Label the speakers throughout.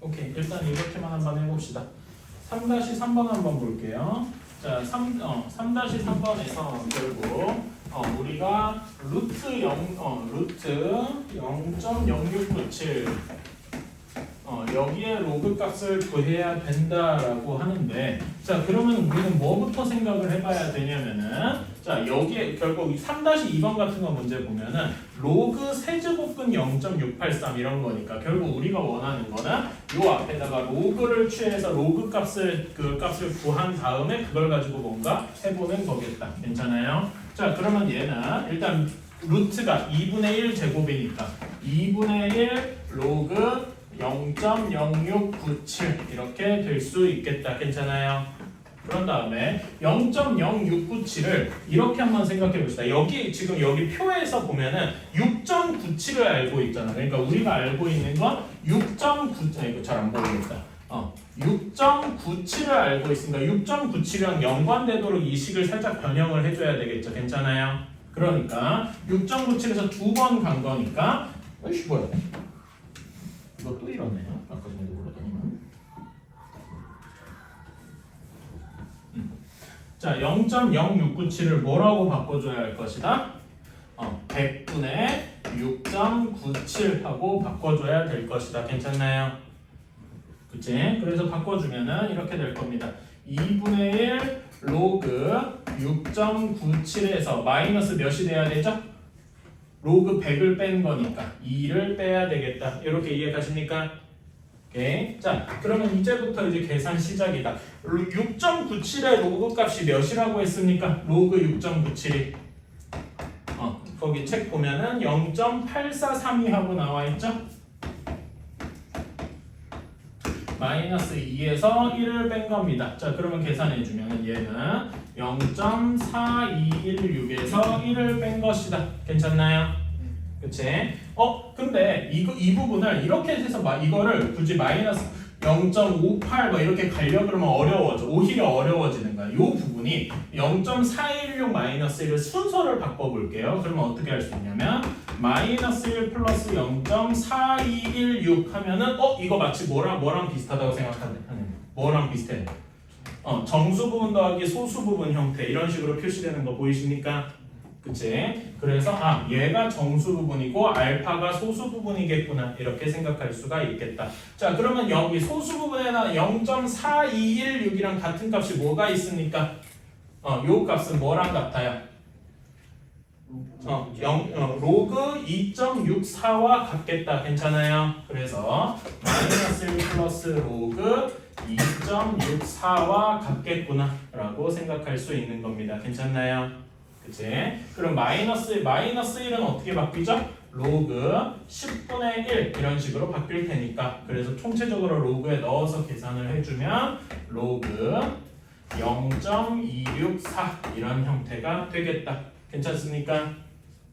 Speaker 1: 오케이. 일단 이렇게만 한번 해봅시다. 3-3번 한번 볼게요. 자, 3-3번에서 결국 우리가 루트 0.0697 여기에 로그 값을 구해야 된다라고 하는데, 자 그러면 우리는 뭐부터 생각을 해봐야 되냐면은, 자 여기에 결국 3-2번 같은 거 문제 보면은 로그 세제곱근 0.683 이런 거니까 결국 우리가 원하는 거는 요 앞에다가 로그를 취해서 로그 값을 구한 다음에 그걸 가지고 뭔가 해보는 거겠다. 괜찮아요? 자 그러면 얘는 일단 루트가 2분의 1 제곱이니까 2분의 1 로그 0.0697 이렇게 될 수 있겠다. 괜찮아요? 그런 다음에 0.0697을 이렇게 한번 생각해 봅시다. 여기 지금 여기 표에서 보면은 6.97을 알고 있잖아. 그러니까 우리가 알고 있는 건 6.9 이거 잘 안 보이겠다. 6.97을 알고 있으니까 6.97이랑 연관되도록 이 식을 살짝 변형을 해줘야 되겠죠. 괜찮아요? 그러니까 6.97에서 두 번 간 거니까 어이씨 뭐야? 이거 또 이러네요. 아까 전에도 그러더니만. 자, 0.0697을 뭐라고 바꿔줘야 할 것이다? 100분의 6.97하고 바꿔줘야 될 것이다. 괜찮나요? 그치? 그래서 바꿔주면은 이렇게 될 겁니다. 2분의 1 로그 6.97에서 마이너스 몇이 돼야 되죠? 로그 100을 뺀 거니까 2를 빼야 되겠다. 이렇게 이해가십니까? 오케이. 자, 그러면 이제부터 이제 계산 시작이다. 6.97의 로그 값이 몇이라고 했습니까? 로그 6.97이 거기 책 보면은 0.843이 하고 나와 있죠? 마이너스 2에서 1을 뺀 겁니다. 자, 그러면 계산해 주면은 얘는 0.4216에서 1을 뺀 것이다. 괜찮나요? 그치? 근데 이 부분을 이렇게 해서 이거를 굳이 마이너스 0.58 뭐 이렇게 가려고 그러면 어려워져. 오히려 어려워지는 거야. 이 부분이 0.416 마이너스 1을 순서를 바꿔볼게요. 그러면 어떻게 할 수 있냐면 마이너스 1 플러스 0.4216 하면은 이거 마치 뭐랑 비슷하다고 생각하네. 뭐랑 비슷해? 정수 부분 더하기 소수 부분 형태 이런 식으로 표시되는 거 보이십니까? 그치? 그래서 얘가 정수 부분이고 알파가 소수 부분이겠구나 이렇게 생각할 수가 있겠다. 자 그러면 여기 소수 부분에는 0.4216이랑 같은 값이 뭐가 있습니까? 요 값은 뭐랑 같아요? 로그 2.64와 같겠다. 괜찮아요? 그래서 마이너스 1 플러스 로그 2.64와 같겠구나 라고 생각할 수 있는 겁니다. 괜찮나요? 그치? 그럼 마이너스 1은 어떻게 바뀌죠? 로그 10분의 1 이런 식으로 바뀔 테니까 그래서 총체적으로 로그에 넣어서 계산을 해주면 로그 0.264 이런 형태가 되겠다. 괜찮습니까?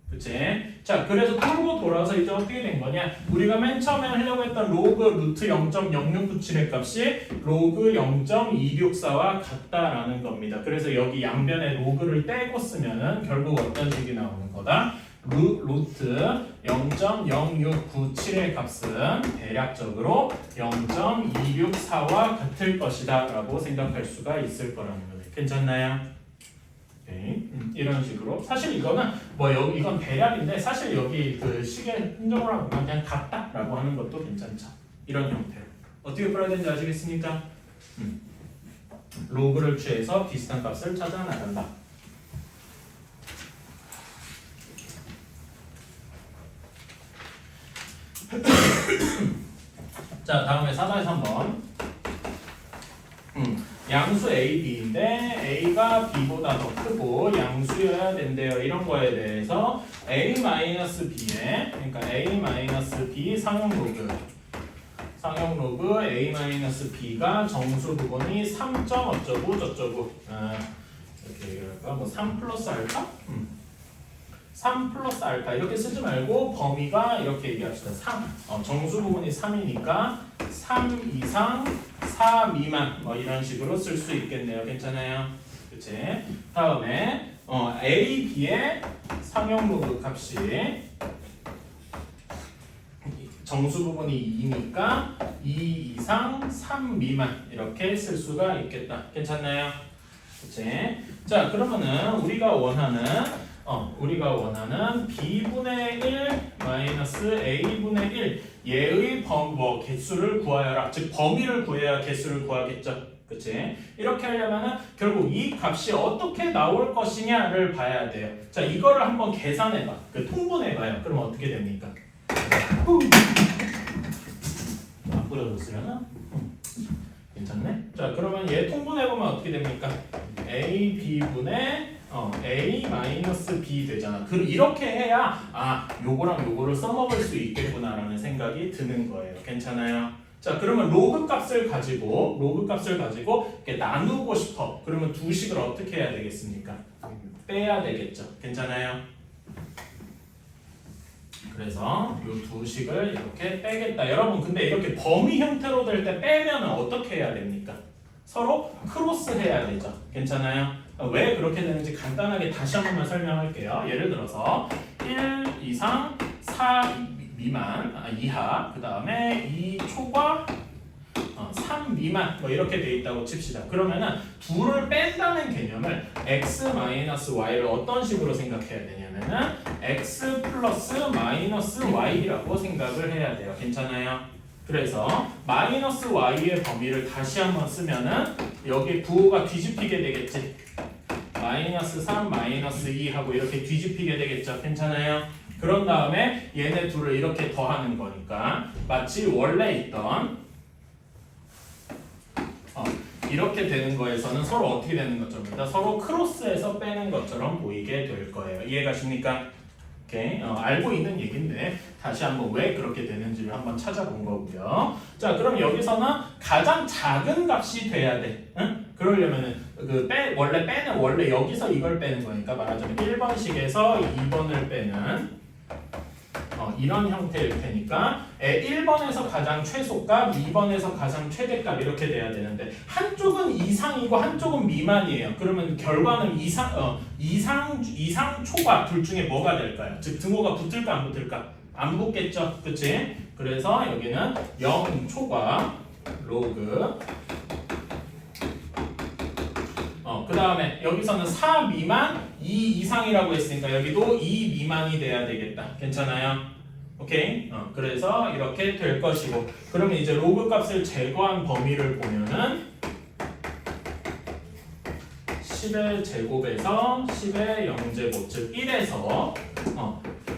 Speaker 1: 그치? 자, 그래서 돌고 돌아서 이제 어떻게 된 거냐? 우리가 맨 처음에 하려고 했던 로그 루트 0.0697의 값이 로그 0.264와 같다라는 겁니다. 그래서 여기 양변에 로그를 떼고 쓰면은 결국 어떤 식이 나오는 거다? 루트 0.0697의 값은 대략적으로 0.264와 같을 것이다 라고 생각할 수가 있을 거라는 거예요. 괜찮나요? 오케이. 이런 식으로 사실 이거는 이건 대략인데 사실 여기 그 식의 흔적으로 하면 그냥 같다라고 하는 것도 괜찮죠. 이런 형태로 어떻게 풀어야 되는지 아시겠습니까? 로그를 취해서 비슷한 값을 찾아 나간다. 자 다음에 4-3번 양수 A, B인데 A가 B보다 더 크고 양수여야 된대요. 이런 거에 대해서 A-B에 그러니까 A-B 상용 로그 A-B가 정수 부분이 3. 어쩌고 저쩌고 이렇게 얘기할까? 3 플러스 알파? 3 플러스 알파 이렇게 쓰지 말고 범위가 이렇게 얘기합시다. 3 정수 부분이 3이니까 3 이상 4 미만 이런 식으로 쓸 수 있겠네요. 괜찮아요? 그치? 다음에 A, B의 상용 로그 값이 정수 부분이 2니까 2 이상 3 미만 이렇게 쓸 수가 있겠다. 괜찮나요? 그치? 자, 그러면은 우리가 원하는 b분의 1 마이너스 a분의 1 얘의 개수를 구하여라. 즉 범위를 구해야 개수를 구하겠죠. 그치? 이렇게 하려면은 결국 이 값이 어떻게 나올 것이냐를 봐야 돼요. 자, 이거를 한번 계산해봐. 통분해봐요. 그럼 어떻게 됩니까? 안 뿌려줬으려나? 괜찮네? 자, 그러면 얘 통분해보면 어떻게 됩니까? a b분의 a 마이너스 b 되잖아. 이렇게 해야 요거랑 요거를 써먹을 수 있겠구나라는 생각이 드는 거예요. 괜찮아요? 자, 그러면 로그 값을 가지고 이렇게 나누고 싶어. 그러면 두 식을 어떻게 해야 되겠습니까? 빼야 되겠죠. 괜찮아요? 그래서 이 두 식을 이렇게 빼겠다. 여러분, 근데 이렇게 범위 형태로 될 때 빼면 어떻게 해야 됩니까? 서로 크로스 해야 되죠. 괜찮아요? 왜 그렇게 되는지 간단하게 다시 한 번만 설명할게요. 예를 들어서 1 이상 4 이하, 그 다음에 2 초과 3 미만 이렇게 돼 있다고 칩시다. 그러면은 둘을 뺀다는 개념을 x-y를 어떤 식으로 생각해야 되냐면은 x 플러스 마이너스 y라고 생각을 해야 돼요. 괜찮아요? 그래서 마이너스 y의 범위를 다시 한번 쓰면은 여기 부호가 뒤집히게 되겠지. 마이너스 3, 마이너스 2 하고 이렇게 뒤집히게 되겠죠. 괜찮아요? 그런 다음에 얘네 둘을 이렇게 더하는 거니까 마치 원래 있던 이렇게 되는 거에서는 서로 어떻게 되는 것처럼 서로 크로스해서 빼는 것처럼 보이게 될 거예요. 이해가십니까? 오케이. 알고 있는 얘기인데 다시 한번 왜 그렇게 되는지를 한번 찾아본 거고요. 자, 그럼 여기서는 가장 작은 값이 돼야 돼. 응? 그러려면은 원래 여기서 이걸 빼는 거니까 말하자면 1번식에서 2번을 빼는 이런 형태일 테니까 1번에서 가장 최소값, 2번에서 가장 최대값 이렇게 돼야 되는데 한쪽은 이상이고 한쪽은 미만이에요. 그러면 결과는 이상 초과 둘 중에 뭐가 될까요? 즉 등호가 붙을까 안 붙을까? 안 붙겠죠. 그치? 그래서 여기는 0 초과 로그 그 다음에 여기서는 4 미만 2 이상이라고 했으니까 여기도 2 미만이 돼야 되겠다. 괜찮아요? 오케이? 그래서 이렇게 될 것이고 그러면 이제 로그 값을 제거한 범위를 보면은 10의 제곱에서 10의 0제곱 즉 1에서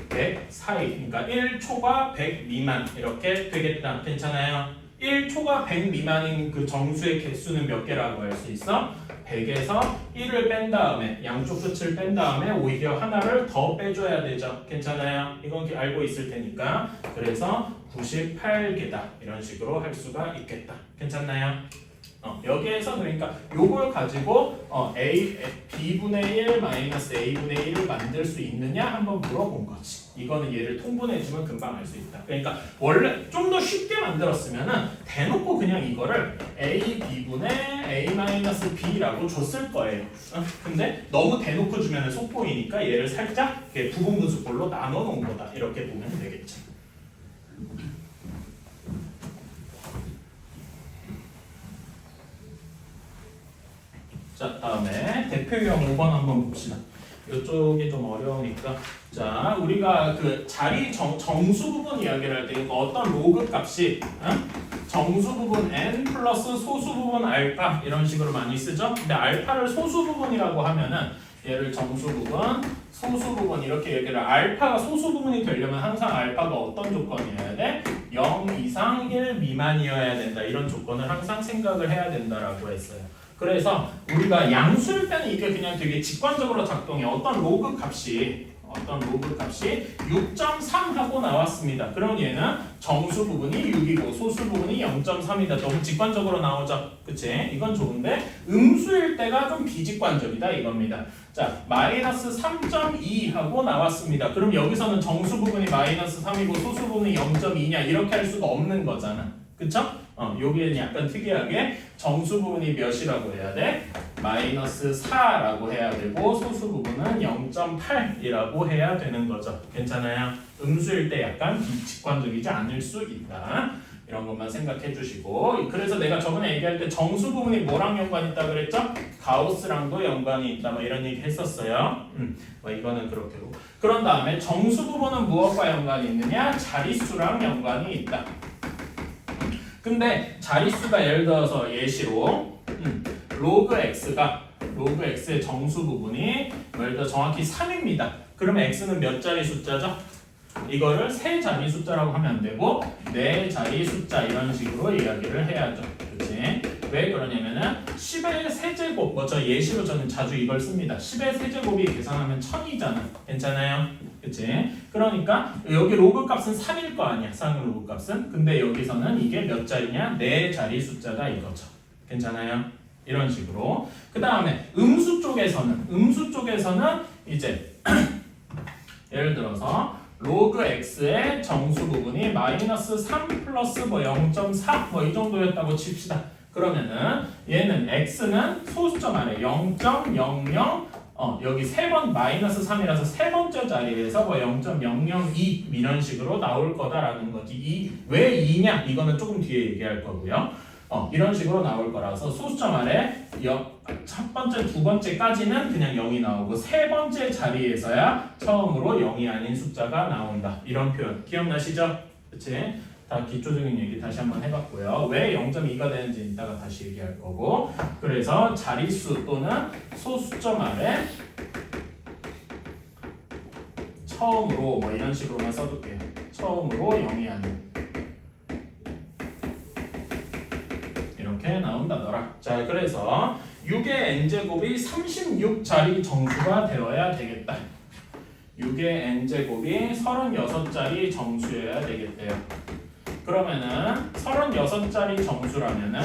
Speaker 1: 100 사이 그러니까 1초과 100 미만 이렇게 되겠다. 괜찮아요? 1초가 100 미만인 그 정수의 개수는 몇 개라고 할 수 있어? 100에서 1을 뺀 다음에 양쪽 끝을 뺀 다음에 오히려 하나를 더 빼줘야 되죠. 괜찮아요? 이건 알고 있을 테니까 그래서 98개다 이런 식으로 할 수가 있겠다. 괜찮나요? 여기에서 그러니까 요걸 가지고 b분의 1 마이너스 a분의 1을 만들 수 있느냐 한번 물어본 거지. 이거는 얘를 통분해주면 금방 알 수 있다. 그러니까 원래 좀 더 쉽게 만들었으면은 대놓고 그냥 이거를 a b분의 a 마이너스 b라고 줬을 거예요. 근데 너무 대놓고 주면 속보이니까 얘를 살짝 부분 분수꼴로 나눠 놓은 거다. 이렇게 보면 되겠죠. 자, 다음에 대표 유형 5번 한번 봅시다. 이쪽이 좀 어려우니까 자, 우리가 그 자리 정수 부분 이야기를 할 때 어떤 로그 값이 정수 부분 n 플러스 소수 부분 알파 이런 식으로 많이 쓰죠. 근데 알파를 소수 부분이라고 하면은 얘를 정수 부분, 소수 부분 이렇게 얘기를 알파가 소수 부분이 되려면 항상 알파가 어떤 조건이어야 돼? 0 이상 1 미만이어야 된다. 이런 조건을 항상 생각을 해야 된다라고 했어요. 그래서 우리가 양수일 때는 이게 그냥 되게 직관적으로 작동해. 어떤 로그 값이 6.3 하고 나왔습니다. 그럼 얘는 정수 부분이 6이고 소수 부분이 0.3이다. 너무 직관적으로 나오죠. 그치? 이건 좋은데 음수일 때가 좀 비직관적이다 이겁니다. 자, 마이너스 3.2 하고 나왔습니다. 그럼 여기서는 정수 부분이 마이너스 3이고 소수 부분이 0.2냐 이렇게 할 수가 없는 거잖아. 그쵸? 여기에는 약간 특이하게 정수 부분이 몇이라고 해야 돼? 마이너스 4라고 해야 되고 소수 부분은 0.8이라고 해야 되는 거죠. 괜찮아요? 음수일 때 약간 비직관적이지 않을 수 있다. 이런 것만 생각해 주시고 그래서 내가 저번에 얘기할 때 정수 부분이 뭐랑 연관이 있다 그랬죠? 가우스랑도 연관이 있다 뭐 이런 얘기 했었어요. 뭐 이거는 그렇게고 그런 다음에 정수 부분은 무엇과 연관이 있느냐? 자릿수랑 연관이 있다. 근데 자릿수가 예를 들어서 예시로 로그 x의 정수 부분이 예를 들어 정확히 3입니다. 그러면 x는 몇 자리 숫자죠? 이거를 세 자리 숫자라고 하면 안 되고 네 자리 숫자 이런 식으로 이야기를 해야죠. 그치? 왜 그러냐면은 10의 세제곱 저 예시로 저는 자주 이걸 씁니다. 10의 세제곱이 계산하면 1000이잖아. 괜찮아요? 그치? 그러니까 여기 로그 값은 3일 거 아니야. 쌍용 로그 값은. 근데 여기서는 이게 몇 자리냐? 네 자리 숫자가 이거죠. 괜찮아요? 이런 식으로. 그 다음에 음수 쪽에서는 이제 예를 들어서 로그 x의 정수 부분이 마이너스 3 플러스 뭐 0.4 뭐 이 정도였다고 칩시다. 그러면은 얘는 x는 소수점 안에 0.00 여기 세 번 마이너스 3이라서 세 번째 자리에서 뭐 0.002 이런 식으로 나올 거다라는 거지. 왜 2냐? 이거는 조금 뒤에 얘기할 거고요. 이런 식으로 나올 거라서 소수점 아래 첫 번째, 두 번째까지는 그냥 0이 나오고 세 번째 자리에서야 처음으로 0이 아닌 숫자가 나온다. 이런 표현 기억나시죠? 그치? 다 기초적인 얘기 다시 한번 해봤고요. 왜 0.2가 되는지 이따가 다시 얘기할 거고 그래서 자릿수 또는 소수점 아래 처음으로 뭐 이런 식으로만 써둘게요. 처음으로 0이 아닌 이렇게 나온다더라. 자, 그래서 6의 n제곱이 36자리 정수가 되어야 되겠다. 6의 n제곱이 36자리 정수여야 되겠대요. 그러면은 36자리 정수라면은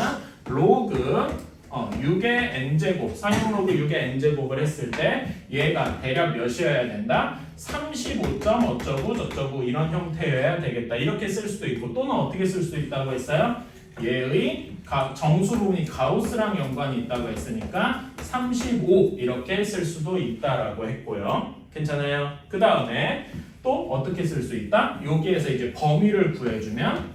Speaker 1: 로그 6의 n제곱, 상용 로그 6의 n제곱을 했을 때 얘가 대략 몇이어야 된다? 35점 어쩌고 저쩌고 이런 형태여야 되겠다. 이렇게 쓸 수도 있고 또는 어떻게 쓸 수도 있다고 했어요? 얘의 정수 부분이 가우스랑 연관이 있다고 했으니까 35 이렇게 쓸 수도 있다라고 했고요. 괜찮아요? 그 다음에 또 어떻게 쓸 수 있다? 여기에서 이제 범위를 구해주면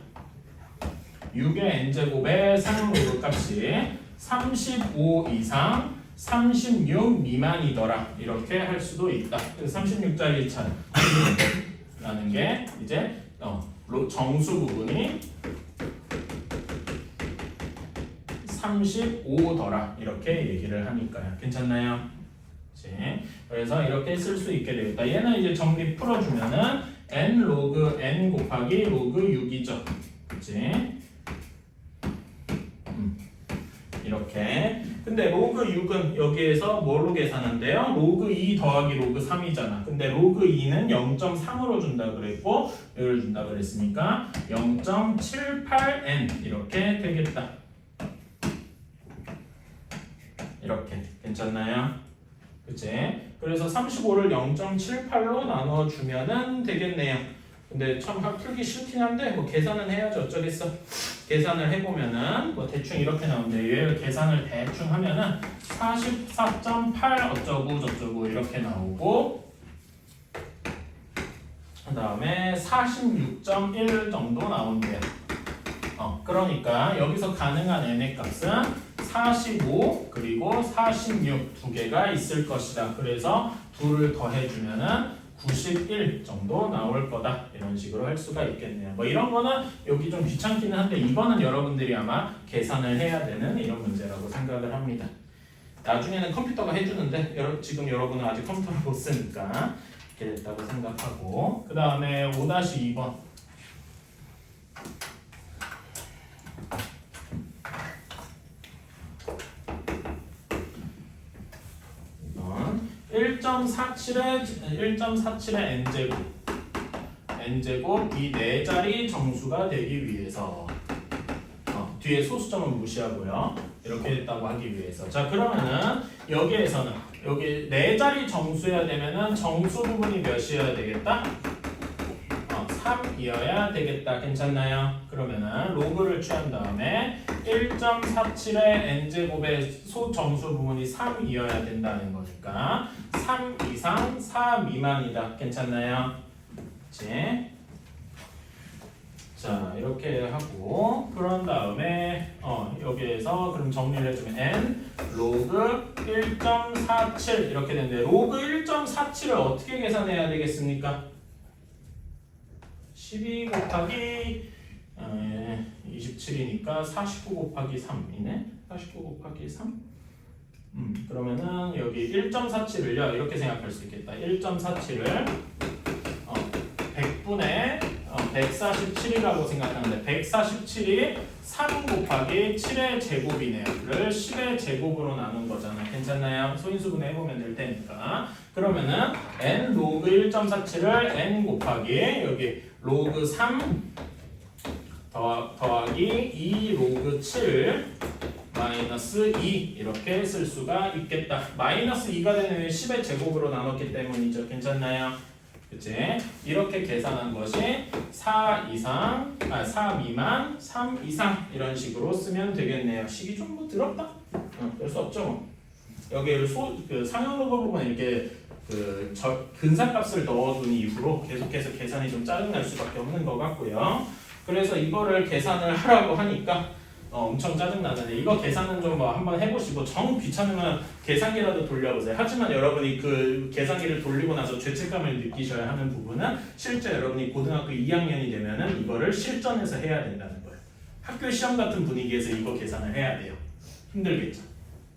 Speaker 1: 6의 n제곱의 상용 로그 값이 35 이상 36 미만이더라 이렇게 할 수도 있다. 36짜리 차라는 게 이제 정수 부분이 35더라 이렇게 얘기를 하니까요. 괜찮나요? 그래서 이렇게 쓸 수 있게 되겠다. 얘는 이제 정리 풀어주면은 n 로그 n 곱하기 로그 6이죠. 그치? 이렇게. 근데 로그 6은 여기에서 뭘로 계산한대요? 로그 2 더하기 로그 3이잖아. 근데 로그 2는 0.3으로 준다 그랬고 여기를 준다 그랬으니까 0.78n 이렇게 되겠다. 이렇게. 괜찮나요? 그치? 그래서 35를 0.78로 나눠주면은 되겠네요. 근데 참 풀기 싫긴 한데 뭐 계산은 해야지 어쩌겠어. 계산을 해보면은 뭐 대충 이렇게 나오는데 얘를 계산을 대충 하면은 44.8 어쩌고 저쩌고 이렇게 나오고 그 다음에 46.1 정도 나온대요. 그러니까 여기서 가능한 n의 값은 45 그리고 46 두 개가 있을 것이다. 그래서 둘을 더해주면은 91 정도 나올 거다. 이런 식으로 할 수가 있겠네요. 뭐 이런 거는 여기 좀 귀찮기는 한데 이거는 여러분들이 아마 계산을 해야 되는 이런 문제라고 생각을 합니다. 나중에는 컴퓨터가 해주는데 지금 여러분은 아직 컴퓨터를 못 쓰니까 이렇게 됐다고 생각하고 그 다음에 5-2번 1.47의 n제곱 이 네 자리 정수가 되기 위해서 뒤에 소수점은 무시하고요. 이렇게 됐다고 하기 위해서 자 그러면은 여기에서는 여기 네 자리 정수여야 되면은 정수 부분이 몇이어야 되겠다? 3이어야 되겠다. 괜찮나요? 그러면은 로그를 취한 다음에 1.47의 n제곱의 소정수 부분이 3이어야 된다는 거니까 3 이상 4 미만이다. 괜찮나요? 그치? 자 이렇게 하고 그런 다음에 여기에서 그럼 정리를 해주면 n 로그 1.47 이렇게 되는데 로그 1.47을 어떻게 계산해야 되겠습니까? 12 곱하기 27이니까 49 곱하기 3이네. 49 곱하기 3? 그러면은 여기 1.47을요 이렇게 생각할 수 있겠다. 1.47을 100분의 147이라고 생각하는데 147이 3 곱하기 7의 제곱이네요.를 10의 제곱으로 나눈 거잖아. 괜찮나요? 소인수분해 해보면 될 테니까. 그러면은 n 로그 1.47을 n 곱하기 여기 로그 3 더하기 2 로그 7 마이너스 2 이렇게 쓸 수가 있겠다. 마이너스 2가 되는 10의 제곱으로 나눴기 때문이죠. 괜찮나요? 그치? 이렇게 계산한 것이 4 미만, 3 이상 이런 식으로 쓰면 되겠네요. 식이 좀 뭐 더럽다? 별 수 없죠. 뭐. 여기 상형 로그 부분에 이렇게 근사값을 넣어둔 이후로 계속해서 계산이 좀 짜증날 수밖에 없는 것 같고요. 그래서 이거를 계산을 하라고 하니까 엄청 짜증나는데 이거 계산은 좀 뭐 한번 해보시고 정 귀찮으면 계산기라도 돌려보세요. 하지만 여러분이 그 계산기를 돌리고 나서 죄책감을 느끼셔야 하는 부분은 실제 여러분이 고등학교 2학년이 되면은 이거를 실전에서 해야 된다는 거예요. 학교 시험 같은 분위기에서 이거 계산을 해야 돼요. 힘들겠죠.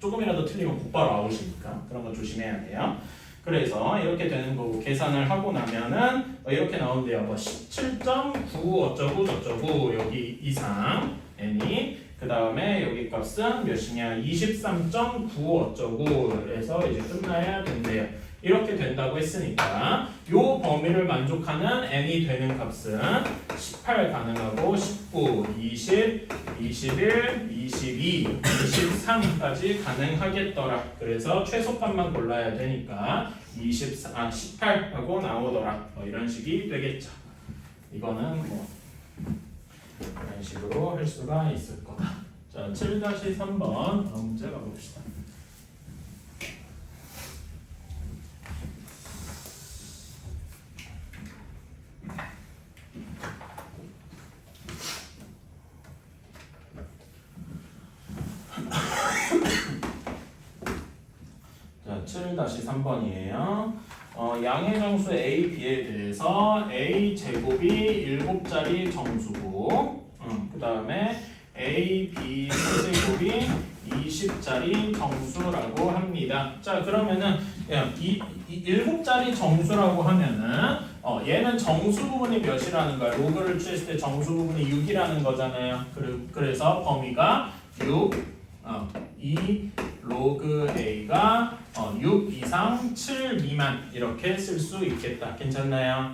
Speaker 1: 조금이라도 틀리면 곧바로 아웃이니까 그런 거 조심해야 돼요. 그래서 이렇게 되는 거고 계산을 하고 나면은 이렇게 나온대요. 뭐 17.9 어쩌고 저쩌고 여기 이상 n이 그 다음에 여기 값은 몇이냐 23.9 어쩌고 해서 이제 끝나야 된대요. 이렇게 된다고 했으니까 요 범위를 만족하는 n이 되는 값은 18 가능하고 19, 20, 21, 22, 23까지 가능하겠더라. 그래서 최소값만 골라야 되니까 18하고 나오더라. 이런 식이 되겠죠. 이거는 뭐 이런 식으로 할 수가 있을 거다. 자, 7-3번 문제 가봅시다. 자, 7-3번이에요. 양의 정수 A, B에 대해서 A 제곱이 7자리 정수고 그 다음에 A, B 세제곱이 20자리 정수라고 합니다. 자 그러면은 이 7자리 정수라고 하면은 얘는 정수 부분이 몇이라는 거야. 로그를 취했을 때 정수 부분이 6이라는 거잖아요. 그래서 범위가 6, 2 로그 A가 6 이상 7 미만 이렇게 쓸 수 있겠다. 괜찮나요?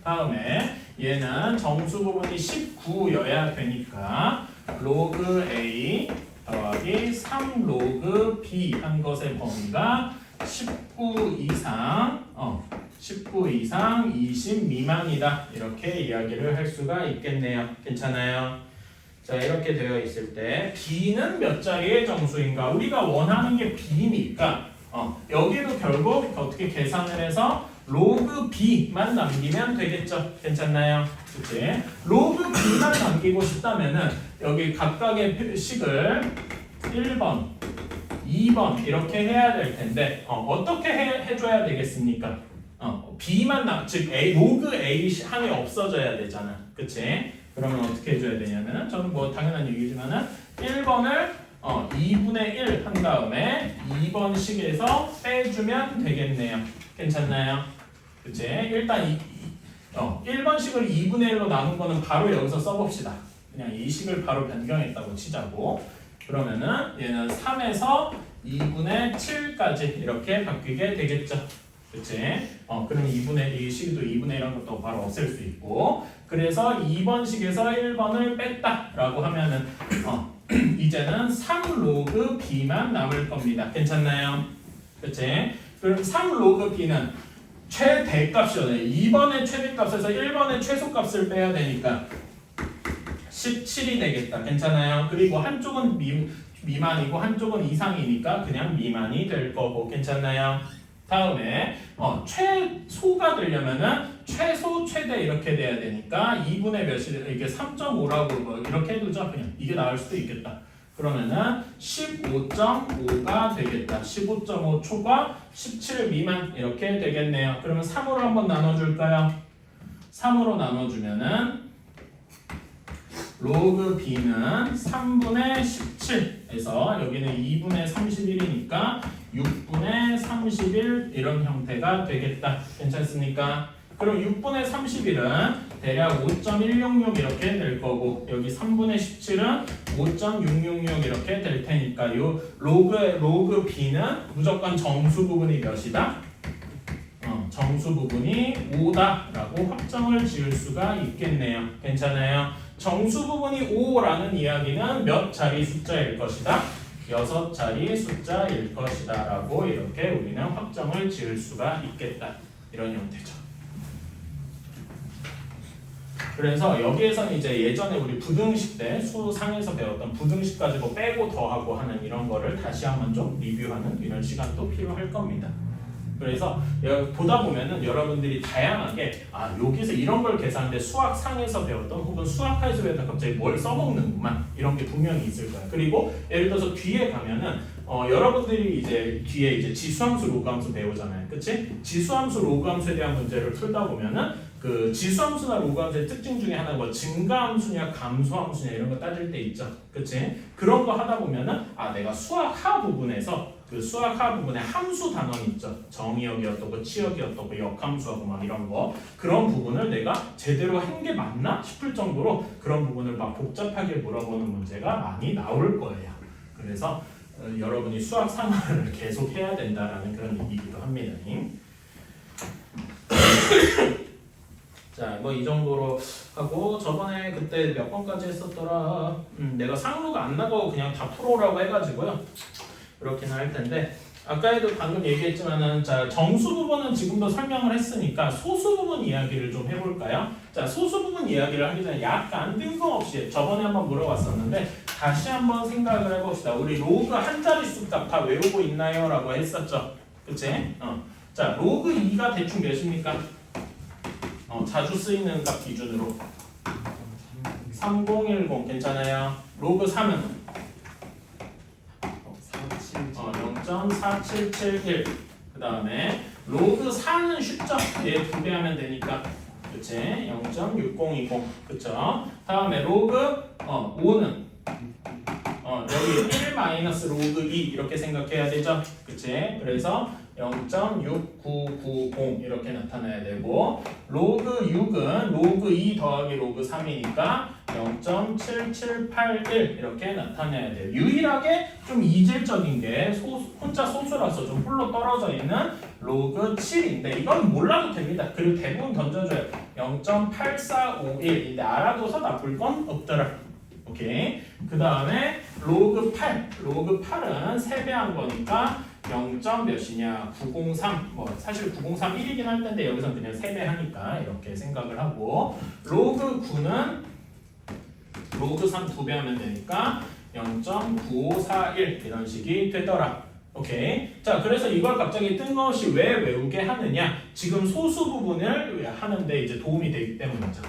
Speaker 1: 다음에 얘는 정수 부분이 19여야 되니까 로그 A 더하기 3 로그 B 한 것의 범위가 19 이상 20 미만이다. 이렇게 이야기를 할 수가 있겠네요. 괜찮아요? 자 이렇게 되어 있을 때 B는 몇 자리의 정수인가? 우리가 원하는 게 B니까 여기도 결국 어떻게 계산을 해서 로그 B만 남기면 되겠죠. 괜찮나요? 그치? 로그 B만 남기고 싶다면은 여기 각각의 식을 1번, 2번 이렇게 해야 될 텐데 어떻게 해줘야 되겠습니까? B만 즉 로그 A 항이 없어져야 되잖아. 그치? 그러면 어떻게 해줘야 되냐면은 저는 뭐 당연한 얘기지만은 1번을 2분의 1 한 다음에 2번 식에서 빼주면 되겠네요. 괜찮나요? 그치? 일단 1번 식을 2분의 1로 나눈 거는 바로 여기서 써봅시다. 그냥 이 식을 바로 변경했다고 치자고. 그러면은 얘는 3에서 2분의 7까지 이렇게 바뀌게 되겠죠. 그치? 그럼 이 식도 2분의 1한 것도 바로 없앨 수 있고. 그래서 2번 식에서 1번을 뺐다라고 하면은 이제는 3 로그 B만 남을 겁니다. 괜찮나요? 그치? 그럼 3 로그 B는 최대값이잖아요. 2번의 최대값에서 1번의 최소값을 빼야 되니까 17이 되겠다. 괜찮아요? 그리고 한쪽은 미만이고 한쪽은 이상이니까 그냥 미만이 될 거고. 괜찮나요? 다음에 최소가 되려면은 최소 최대 이렇게 돼야 되니까 2분의 몇이 이게 3.5라고 뭐 이렇게 해두죠. 그냥 이게 나올 수도 있겠다. 그러면은 15.5가 되겠다. 15.5 초과 17 미만 이렇게 되겠네요. 그러면 3으로 한번 나눠줄까요? 3으로 나눠주면은 로그 b는 3분의 17에서 여기는 2분의 31이니까 6분의 31 이런 형태가 되겠다. 괜찮습니까? 그럼 6분의 31은 대략 5.166 이렇게 될 거고 여기 3분의 17은 5.666 이렇게 될 테니까 요 로그 b는 무조건 정수 부분이 몇이다? 정수 부분이 5다라고 확정을 지을 수가 있겠네요. 괜찮아요? 정수 부분이 5라는 이야기는 몇 자리 숫자일 것이다? 6자리 숫자일 것이다 라고 이렇게 우리는 확정을 지을 수가 있겠다. 이런 형태죠. 그래서 여기에서는 이제 예전에 우리 부등식 때 수상에서 배웠던 부등식 가지고 빼고 더하고 하는 이런 거를 다시 한번 좀 리뷰하는 이런 시간도 필요할 겁니다. 그래서 보다 보면은 여러분들이 다양하게 여기서 이런 걸 계산하는데 수학상에서 배웠던 혹은 수학하에서 배웠던 갑자기 뭘 써먹는구만 이런 게 분명히 있을 거예요. 그리고 예를 들어서 뒤에 가면은 여러분들이 이제 뒤에 이제 지수함수 로그함수 배우잖아요. 그치? 지수함수 로그함수에 대한 문제를 풀다 보면은 그 지수함수나 로그함수의 특징 중에 하나가 뭐 증가함수냐 감소함수냐 이런 거 따질 때 있죠. 그치? 그런 거 하다 보면은 내가 수학하 부분에서 그 수학하 부분에 함수 단원 있죠. 정의역이 어떻고 치역이 어떻고 역함수하고 막 이런 거 그런 부분을 내가 제대로 한 게 맞나 싶을 정도로 그런 부분을 막 복잡하게 물어보는 문제가 많이 나올 거예요. 그래서 여러분이 수학 상황을 계속 해야 된다라는 그런 얘기기도 합니다. 자, 뭐 이 정도로 하고 저번에 그때 몇 번까지 했었더라. 내가 상루가 안 나가고 그냥 다 풀어오라고 해가지고요. 그렇긴 할 텐데 아까에도 방금 얘기했지만은 자 정수 부분은 지금도 설명을 했으니까 소수 부분 이야기를 좀 해볼까요? 자 소수 부분 이야기를 하기 전에 약간 뜬금없이 저번에 한번 물어봤었는데 다시 한번 생각을 해봅시다. 우리 로그 한 자릿수 값 다 외우고 있나요? 라고 했었죠. 그치? 자 로그 2가 대충 몇입니까? 자주 쓰이는 값 기준으로 3010 괜찮아요? 로그 3은 0.4771 그 다음에 로그 4는 쉽죠? 얘 2배 하면 되니까 그치? 0.6020 그쵸? 다음에 로그 5는 여기 1 마이너스 로그 2 이렇게 생각해야 되죠? 그치? 그래서 0.6990 이렇게 나타나야 되고 로그 6은 로그 2 더하기 로그 3이니까 0.7781 이렇게 나타내야 돼요. 유일하게 좀 이질적인 게 혼자 소수라서 좀 홀로 떨어져 있는 로그 7인데 이건 몰라도 됩니다. 그리고 대부분 던져줘요. 0.8451인데 알아둬서 나쁠 건 없더라. 오케이. 그 다음에 로그 8. 로그 8은 3배한 거니까 0. 몇이냐 903 뭐 사실 903 1이긴 할 텐데 여기서 그냥 3배 하니까 이렇게 생각을 하고 로그 9는 로그 3 2배 하면 되니까 0.9541 이런 식이 되더라. 오케이. 자 그래서 이걸 갑자기 뜬금없이 왜 외우게 하느냐 지금 소수 부분을 하는데 이제 도움이 되기 때문이죠.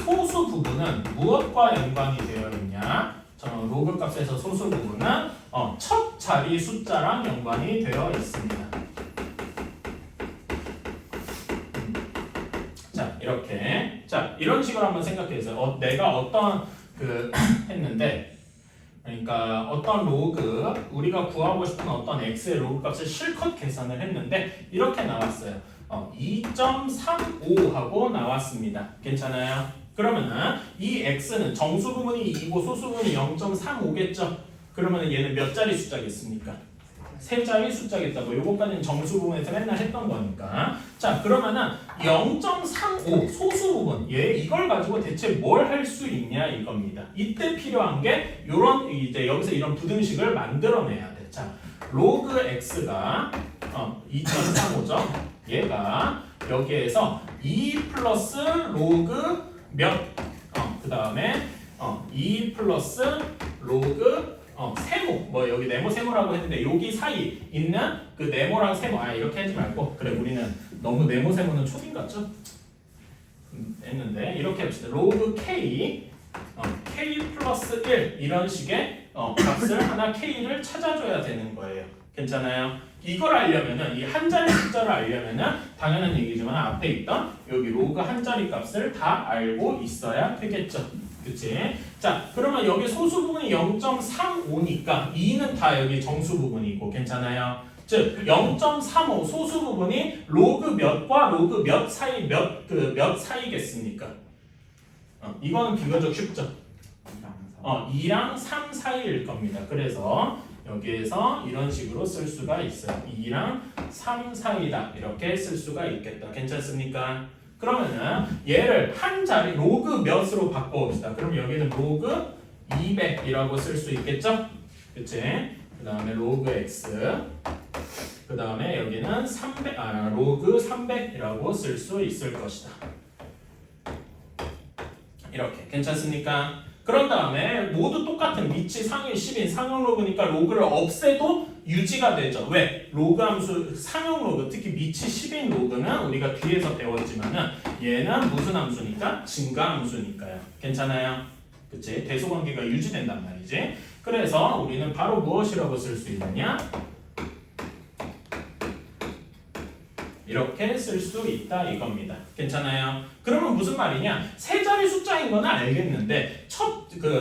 Speaker 1: 소수 부분은 무엇과 연관이 되어 있냐 로그 값에서 소수 부분은 첫 자리 숫자랑 연관이 되어 있습니다. 자 이렇게 자 이런 식으로 한번 생각해보세요. 내가 어떤 했는데 그러니까 어떤 로그 우리가 구하고 싶은 어떤 x의 로그 값을 실컷 계산을 했는데 이렇게 나왔어요. 2.35하고 나왔습니다. 괜찮아요? 그러면은 이 x는 정수 부분이 2고 소수 부분이 0.35겠죠? 그러면은 얘는 몇 자리 숫자겠습니까? 3자리 숫자겠다고. 요거까지는 정수 부분에서 맨날 했던 거니까. 자, 그러면은 0.35 소수 부분. 이걸 가지고 대체 뭘 할 수 있냐 이겁니다. 이때 필요한 게 요런 이제 여기서 이런 부등식을 만들어내야 돼. 자, 로그 x가 2.35죠. 얘가 여기에서 2 플러스 로그 몇? 그 다음에 2 플러스 로그 세모 뭐 여기 네모 세모라고 했는데 여기 사이 있는 그 네모랑 세모 이렇게 하지 말고 그래 우리는 너무 네모 세모는 초딩 같죠? 했는데 이렇게 합시다. 로그 k k 플러스 1 이런 식의 값을 하나 k를 찾아줘야 되는 거예요. 괜찮아요? 이걸 알려면은 이 한 자리 숫자를 알려면은 당연한 얘기지만 앞에 있던 여기 로그 한 자리 값을 다 알고 있어야 되겠죠. 그치? 자, 그러면 여기 소수 부분이 0.35니까 2는 다 여기 정수 부분이고 괜찮아요? 즉 0.35 소수 부분이 로그 몇과 로그 몇 사이 몇 사이겠습니까? 이거는 비교적 쉽죠. 2랑 3 사이일 겁니다. 그래서 여기에서 이런 식으로 쓸 수가 있어요. 2랑 3 사이다 이렇게 쓸 수가 있겠다. 괜찮습니까? 그러면은 얘를 한 자리 로그 몇으로 바꿔봅시다. 그럼 여기는 로그 200이라고 쓸 수 있겠죠? 그치? 그 다음에 로그 x 그 다음에 여기는 300, 로그 300이라고 쓸 수 있을 것이다. 이렇게 괜찮습니까? 그런 다음에 모두 똑같은 위치 상위 10인 상용 로그니까 로그를 없애도 유지가 되죠. 왜? 로그 함수 상용 로그 특히 위치 10인 로그는 우리가 뒤에서 배웠지만은 얘는 무슨 함수니까? 증가 함수니까요. 괜찮아요? 그치? 대소관계가 유지된단 말이지. 그래서 우리는 바로 무엇이라고 쓸 수 있느냐? 이렇게 쓸 수 있다 이겁니다. 괜찮아요? 그러면 무슨 말이냐? 세 자리 숫자인 거는 알겠는데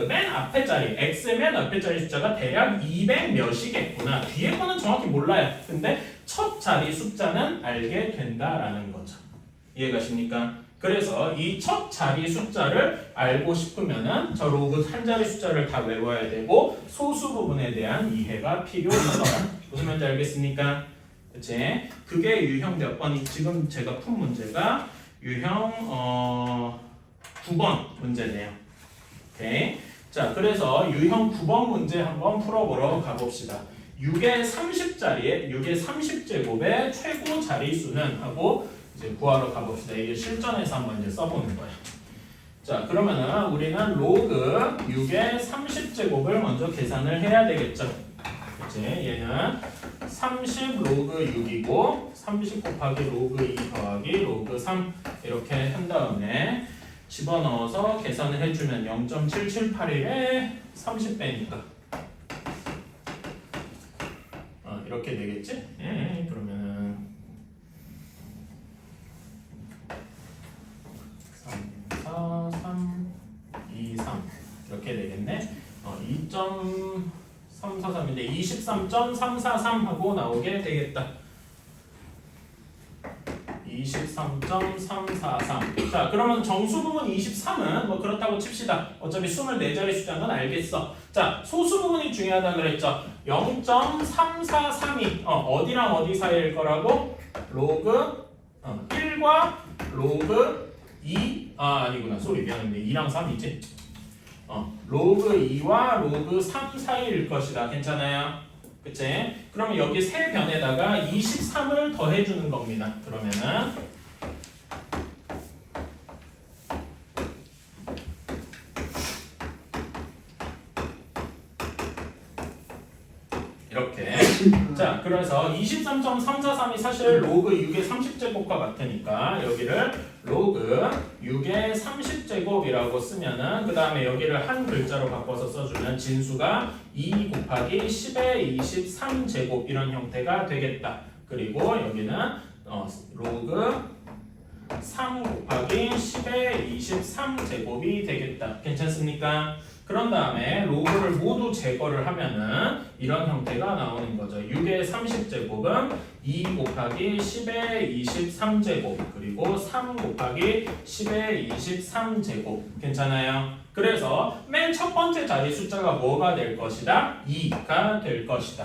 Speaker 1: 맨 앞에 자리 x의 맨 앞에 자리 숫자가 대략 200 몇이겠구나. 뒤에 거는 정확히 몰라요. 근데 첫 자리 숫자는 알게 된다라는 거죠. 이해가십니까? 그래서 이 첫 자리 숫자를 알고 싶으면은 저 로그 한 자리 숫자를 다 외워야 되고 소수 부분에 대한 이해가 필요하다. 무슨 말인지 알겠습니까? 그치? 그게 유형 몇 번이 지금 제가 푼 문제가 유형 9번 문제네요. 오케이. 자, 그래서 유형 9번 문제 한번 풀어보러 가봅시다. 6의 30자리에 6의 30제곱의 최고 자리수는 하고 이제 구하러 가봅시다. 이게 실전에서 한번 이제 써보는 거예요. 자, 그러면은 우리는 로그 6의 30제곱을 먼저 계산을 해야 되겠죠. 그치? 얘는 30 로그 6이고 30 곱하기 로그 2 더하기 로그 3 이렇게 한 다음에 집어넣어서 계산을 해주면 0.7781에 30 빼니까 이렇게 되겠지? 그러면은 3, 4, 3, 2, 3 이렇게 되겠네. 2.343인데 23.343 하고 나오게 되겠다. 23.343. 자, 그러면 정수 부분 23은 뭐 그렇다고 칩시다. 어차피 24자리 숫자인 건 알겠어. 자, 소수 부분이 중요하다 그랬죠. 0.343이 어디랑 어디 사이일 거라고? 로그 1과 로그 2 아니구나. 소리 미안한데 2랑 3이지. 로그 2와 로그 3 사이일 것이다. 괜찮아요? 그치? 그러면 여기 세 변에다가 23을 더해주는 겁니다. 그러면은 이렇게 자, 그래서 23.343이 사실 로그 6의 30제곱과 같으니까 여기를 로그 6의 30제곱이라고 쓰면은 그 다음에 여기를 한 글자로 바꿔서 써주면 진수가 2 곱하기 10의 23제곱 이런 형태가 되겠다. 그리고 여기는 로그 3 곱하기 10의 23제곱이 되겠다. 괜찮습니까? 그런 다음에 로그를 모두 제거를 하면은 이런 형태가 나오는 거죠. 6의 30제곱은 2 곱하기 10의 23제곱 그리고 3 곱하기 10의 23제곱 괜찮아요? 그래서 맨 첫 번째 자리 숫자가 뭐가 될 것이다? 2가 될 것이다.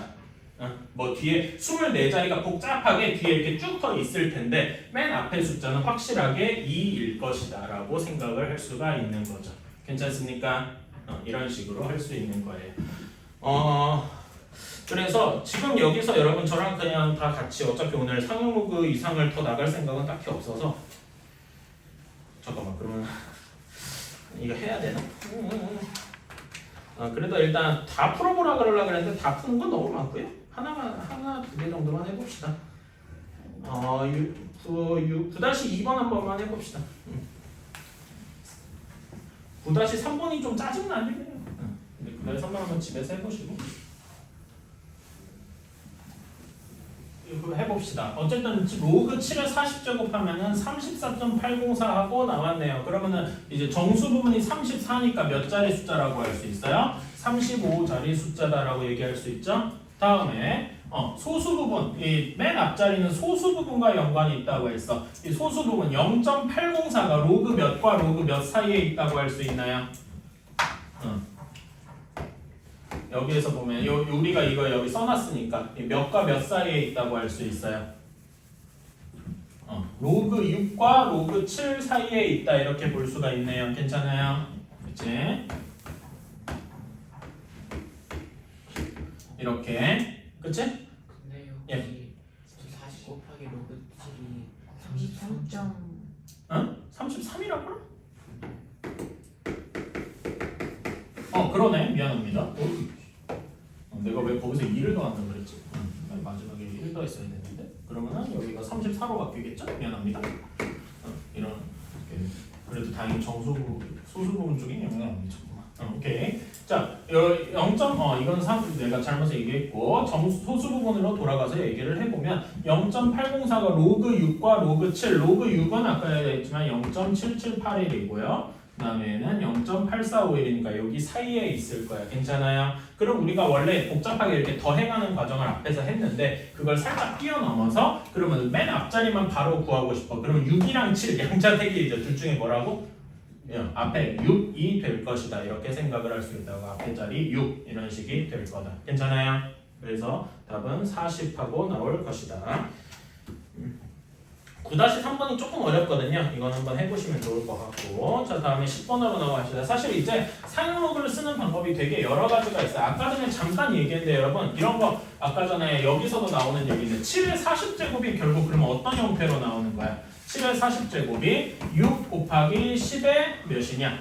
Speaker 1: 뭐 뒤에 24자리가 복잡하게 뒤에 이렇게 쭉 더 있을 텐데 맨 앞에 숫자는 확실하게 2일 것이다 라고 생각을 할 수가 있는 거죠. 괜찮습니까? 이런 식으로 할 수 있는 거예요. 그래서 지금 여기서 여러분 저랑 그냥 다 같이 어차피 오늘 상용 로그 이상을 더 나갈 생각은 딱히 없어서 잠깐만 그러면 이거 해야 되나? 그래도 일단 다 풀어보라 그러려고 그랬는데 다 푸는 건 너무 많고요. 하나, 두 개 정도만 해봅시다. 9-2번 한 번만 해봅시다. 9-3번이 좀 짜증나긴 해요. 근데 9-3번 한번 집에서 해보시고. 이거 해봅시다. 어쨌든 로그 7을 40제곱 하면은 34.804하고 나왔네요. 그러면은 이제 정수 부분이 34니까 몇 자리 숫자라고 할 수 있어요? 35자리 숫자다라고 얘기할 수 있죠? 다음에 소수 부분, 이 맨 앞자리는 소수 부분과 연관이 있다고 했어. 이 소수 부분 0.804가 로그 몇과 로그 몇 사이에 있다고 할 수 있나요? 여기에서 보면 우리가 이거 여기 써놨으니까 몇과 몇 사이에 있다고 할 수 있어요. 로그 6과 로그 7 사이에 있다 이렇게 볼 수가 있네요. 괜찮아요? 그치? 이렇게 그치?
Speaker 2: 근데 여기 40 곱하기 로그 7이 33점.
Speaker 1: 응? 33이라고? 그러네. 미안합니다. 내가 왜 거기서 2를 더한다고 그랬지? 마지막에 1 더했어야 됐는데. 그러면은 여기가 34로 바뀌겠죠? 미안합니다. 이런 그래도 다행히 소수 부분 쪽에 영향을 안 미쳤구만. 오케이. 자, 0. 이건 내가 잘못 얘기했고 소수 부분으로 돌아가서 얘기를 해보면 0.804가 로그 6과 로그 7, 로그 6은 아까 얘기했지만 0.7781이고요. 그 다음에는 0.8451이니까 여기 사이에 있을 거야. 괜찮아요? 그럼 우리가 원래 복잡하게 이렇게 더해가는 과정을 앞에서 했는데 그걸 살짝 뛰어넘어서 그러면 맨 앞자리만 바로 구하고 싶어. 그러면 6이랑 7 양자택일이죠. 둘 중에 뭐라고? 앞에 6이 될 것이다. 이렇게 생각을 할 수 있다고. 앞에 자리 6 이런 식이 될 거다. 괜찮아요? 그래서 답은 40하고 나올 것이다. 9-3번이 조금 어렵거든요. 이건 한번 해보시면 좋을 것 같고. 자, 다음에 10번으로 넘어갑시다. 사실 이제 사용록을 쓰는 방법이 되게 여러 가지가 있어요. 아까 전에 잠깐 얘기했는데 여러분 이런 거 아까 전에 여기서도 나오는 얘기인데 7의 40제곱이 결국 그러면 어떤 형태로 나오는 거야? 7의 40제곱이 6 곱하기 10의 몇이냐?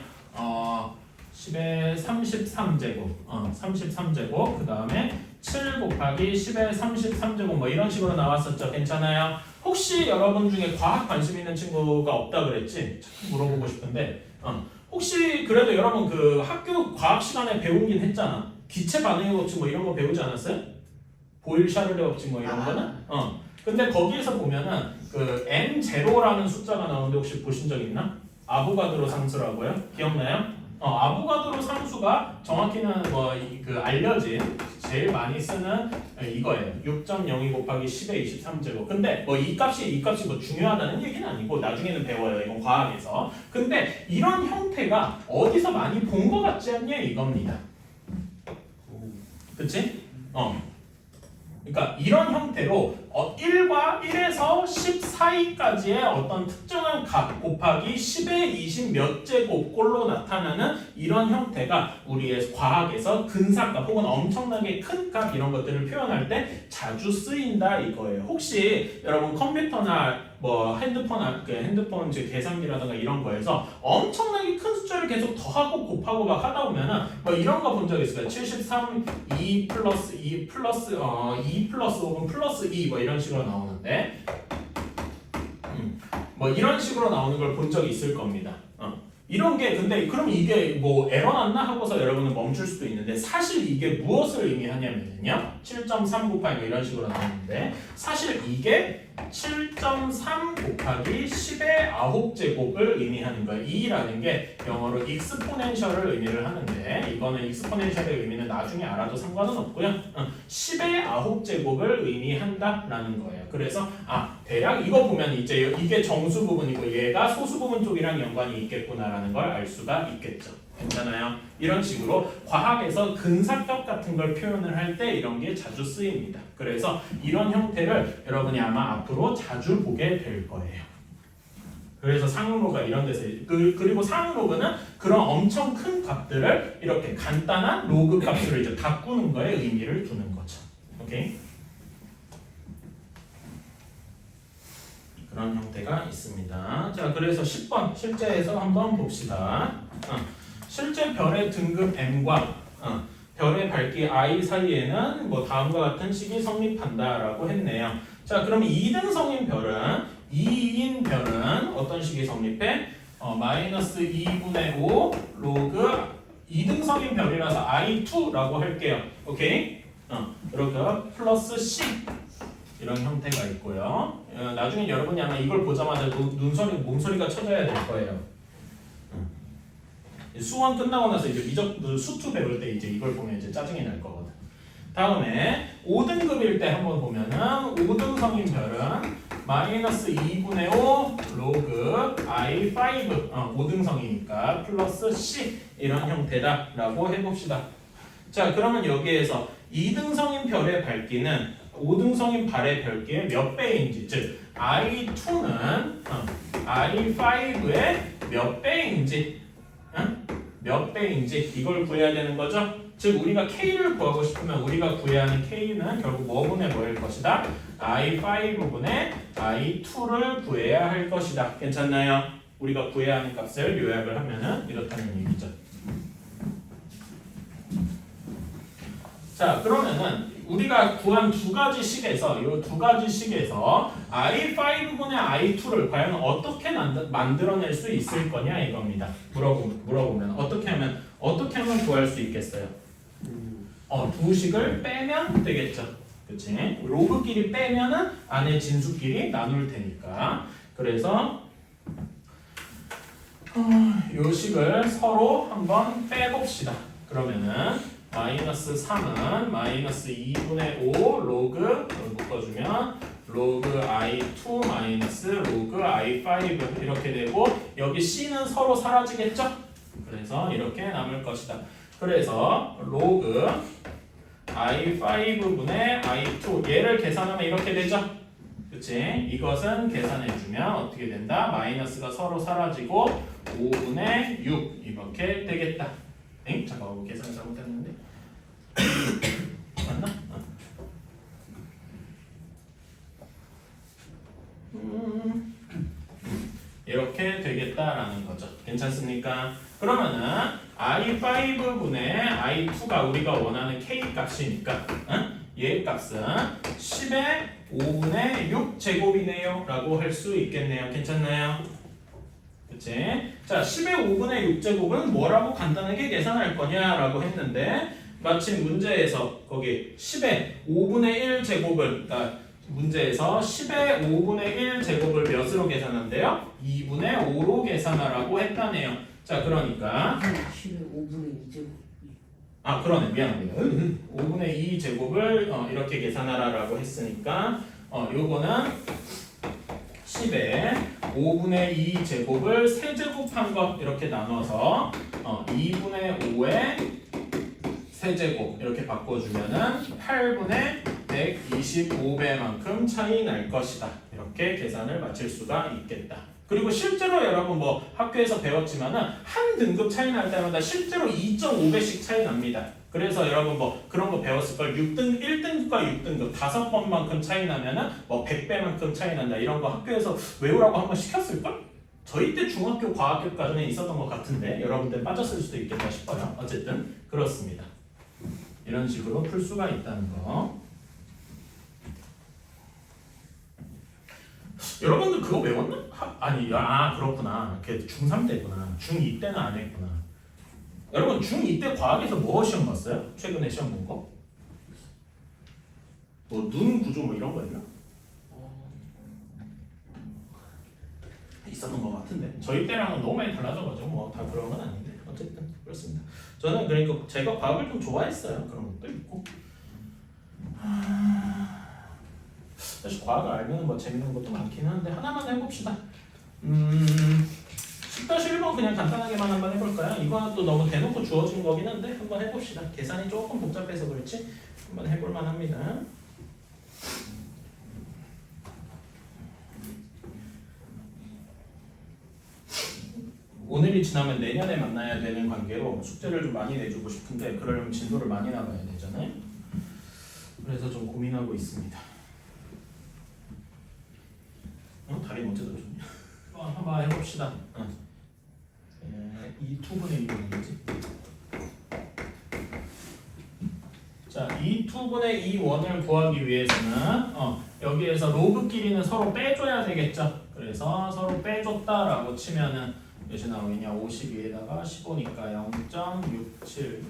Speaker 1: 10의 33제곱. 33제곱. 그 다음에 7 곱하기 10의 33제곱 뭐 이런 식으로 나왔었죠. 괜찮아요? 혹시 여러분 중에 과학 관심 있는 친구가 없다 그랬지? 참 물어보고 싶은데 혹시 그래도 여러분 그 학교 과학 시간에 배우긴 했잖아. 기체 반응의 법칙 뭐 이런 거 배우지 않았어요? 보일-샤를의 법칙 뭐 이런 거는? 근데 거기에서 보면은 그 n0라는 숫자가 나오는데 혹시 보신 적 있나? 아보가드로 상수라고요? 기억나요? 아보가드로 상수가 정확히는 그 알려진 제일 많이 쓰는 이거예요. 6.02 곱하기 10의 23제곱. 근데 이 값이 중요하다는 얘기는 아니고 나중에는 배워요. 이건 과학에서. 근데 이런 형태가 어디서 많이 본 것 같지 않냐 이겁니다. 그치? 그러니까 이런 형태로 1과 1에서 10 사이까지의 어떤 특정한 값 곱하기 10의 20 몇 제곱꼴로 나타나는 이런 형태가 우리의 과학에서 근사값 혹은 엄청나게 큰 값 이런 것들을 표현할 때 자주 쓰인다 이거예요. 혹시 여러분 컴퓨터나 핸드폰 즉 계산기라든가 이런 거에서 엄청나게 큰 숫자를 계속 더하고 곱하고 막 하다 보면은 이런 거 본 적 있어요. 73, 2 플러스 2 플러스 2 플러스 혹은 플러스 2 이런 식으로 나오는데 이런 식으로 나오는 걸 본 적이 있을 겁니다. 이런 게 근데 그럼 이게 에러 났나 하고서 여러분은 멈출 수도 있는데 사실 이게 무엇을 의미하냐면요 7.3 곱하기 이런 식으로 나오는데 사실 이게 7.3 곱하기 10의 9제곱을 의미하는 거예요. 2라는 게 영어로 익스포넨셜을 의미를 하는데 이거는 익스포넨셜의 의미는 나중에 알아도 상관은 없고요. 10의 9제곱을 의미한다라는 거예요. 그래서 대략 이거 보면 이제 이게 정수 부분이고 얘가 소수 부분 쪽이랑 연관이 있겠구나라는 걸 알 수가 있겠죠. 괜찮아요? 이런 식으로 과학에서 근사값 같은 걸 표현을 할 때 이런 게 자주 쓰입니다. 그래서 이런 형태를 여러분이 아마 앞으로 자주 보게 될 거예요. 그래서 상응로가 이런 데서 그리고 상응로그는 그런 엄청 큰 값들을 이렇게 간단한 로그 값으로 이제 바꾸는 거에 의미를 두는 거죠. 오케이? 그런 형태가 있습니다. 자, 그래서 10번 실제에서 한번 봅시다. 실제 별의 등급 m과 별의 밝기 i 사이에는 뭐 다음과 같은 식이 성립한다라고 했네요. 자, 그럼 2등성인 별은 2인 별은 어떤 식이 성립해? 마이너스 2분의 5 로그 2등성인 별이라서 i2라고 할게요. 오케이? 이렇게 플러스 c 이런 형태가 있고요. 나중에 여러분이 아마 이걸 보자마자 눈소리, 몸소리가 쳐져야 될 거예요. 수원 끝나고 나서 이제 수투 배울 때 이제 이걸 보면 이제 짜증이 날 거거든. 다음에 5등급일 때 한번 보면은 5등성인 별은 마이너스 2분의 5 로그 i5 5등성이니까 플러스 c 이런 형태다라고 해봅시다. 자, 그러면 여기에서 2등성인 별의 밝기는 5등성인 별의 밝기의 몇 배인지, 즉 i2는 i5의 몇 배인지 몇 배인지 이걸 구해야 되는 거죠. 즉 우리가 k를 구하고 싶으면 우리가 구해야 하는 k는 결국 뭐분의 뭐일 것이다? i5분의 i2를 구해야 할 것이다. 괜찮나요? 우리가 구해야 하는 값을 요약을 하면은 이렇다는 얘기죠. 자, 그러면은 우리가 구한 두 가지 식에서 이 두 가지 식에서 i5분의 i2를 과연 어떻게 만들어낼 수 있을 거냐 이겁니다. 물어보면 어떻게 하면 구할 수 있겠어요? 두 식을 빼면 되겠죠. 그치? 로그끼리 빼면은 안에 진수끼리 나눌 테니까. 그래서 요 식을 서로 한번 빼봅시다. 그러면은 마이너스 3은 마이너스 2분의 5 로그 묶어주면 로그 i2 마이너스 로그 i5 이렇게 되고 여기 c는 서로 사라지겠죠? 그래서 이렇게 남을 것이다. 그래서 로그 i5분의 i2 얘를 계산하면 이렇게 되죠? 그치? 이것은 계산해주면 어떻게 된다? 마이너스가 서로 사라지고 5분의 6 이렇게 되겠다. 잠깐만 계산 잘못했는데 맞나? 이렇게 되겠다라는 거죠. 괜찮습니까? 그러면은 i5분의 i2가 우리가 원하는 k 값이니까 얘 값은 10의 5분의 6 제곱이네요 라고 할 수 있겠네요. 괜찮나요? 그치? 자, 10의 5분의 6제곱은 뭐라고 간단하게 계산할 거냐라고 했는데 마침 문제에서 거기 10의 5분의 1제곱을 문제에서 10의 5분의 1제곱을 몇으로 계산한대요? 2분의 5로 계산하라고 했다네요. 자, 그러니까
Speaker 2: 10의 5분의 2제곱.
Speaker 1: 그러네. 미안합니다. 5분의 2제곱을 이렇게 계산하라라고 했으니까 요거는 10의 5분의 2제곱을 세제곱한 것 이렇게 나눠서 2분의 5의 세제곱 이렇게 바꿔주면은 8분의 125배만큼 차이 날 것이다. 이렇게 계산을 마칠 수가 있겠다. 그리고 실제로 여러분 뭐 학교에서 배웠지만은 한 등급 차이 날 때마다 실제로 2.5배씩 차이 납니다. 그래서 여러분 뭐 그런 거 배웠을 걸 1등급과 6등급 5번만큼 차이 나면은 뭐 100배만큼 차이 난다. 이런 거 학교에서 외우라고 한번 시켰을걸? 저희 때 중학교 과학교과정에 있었던 것 같은데 여러분들 빠졌을 수도 있겠다 싶어요. 어쨌든 그렇습니다. 이런 식으로 풀 수가 있다는 거. 여러분들 그거 외웠나? 그렇구나. 그게 중3 때구나. 중2 때는 안 했구나. 여러분 중2 때 과학에서 뭐 시험 봤어요? 최근에 시험 본 거? 뭐 눈 구조 뭐 이런 거였나? 있었던 것 같은데 저희 때랑은 너무 많이 달라져가지고 뭐 다 그런 건 아닌데 어쨌든 그렇습니다. 저는 그러니까 제가 과학을 좀 좋아했어요. 그런 것도 있고 사실 과학을 알면 뭐 재밌는 것도 많긴 한데 하나만 해봅시다. 10-1번 그냥 간단하게만 한번 해볼까요? 이거는 또 너무 대놓고 주어진 거긴 한데 한번 해봅시다. 계산이 조금 복잡해서 그렇지 한번 해볼만 합니다. 오늘이 지나면 내년에 만나야 되는 관계로 숙제를 좀 많이 내주고 싶은데 그러려면 진도를 많이 나가야 되잖아요. 그래서 좀 고민하고 있습니다. 다리 언제 더 좋냐? 한번 해봅시다. 이 2분의 1이 뭐지? 자, 이 2분의 이 원을 구하기 위해서는 여기에서 로그 길이는 서로 빼줘야 되겠죠. 그래서 서로 빼줬다라고 치면은 몇이 나오겠냐? 52에다가 15니까 0.67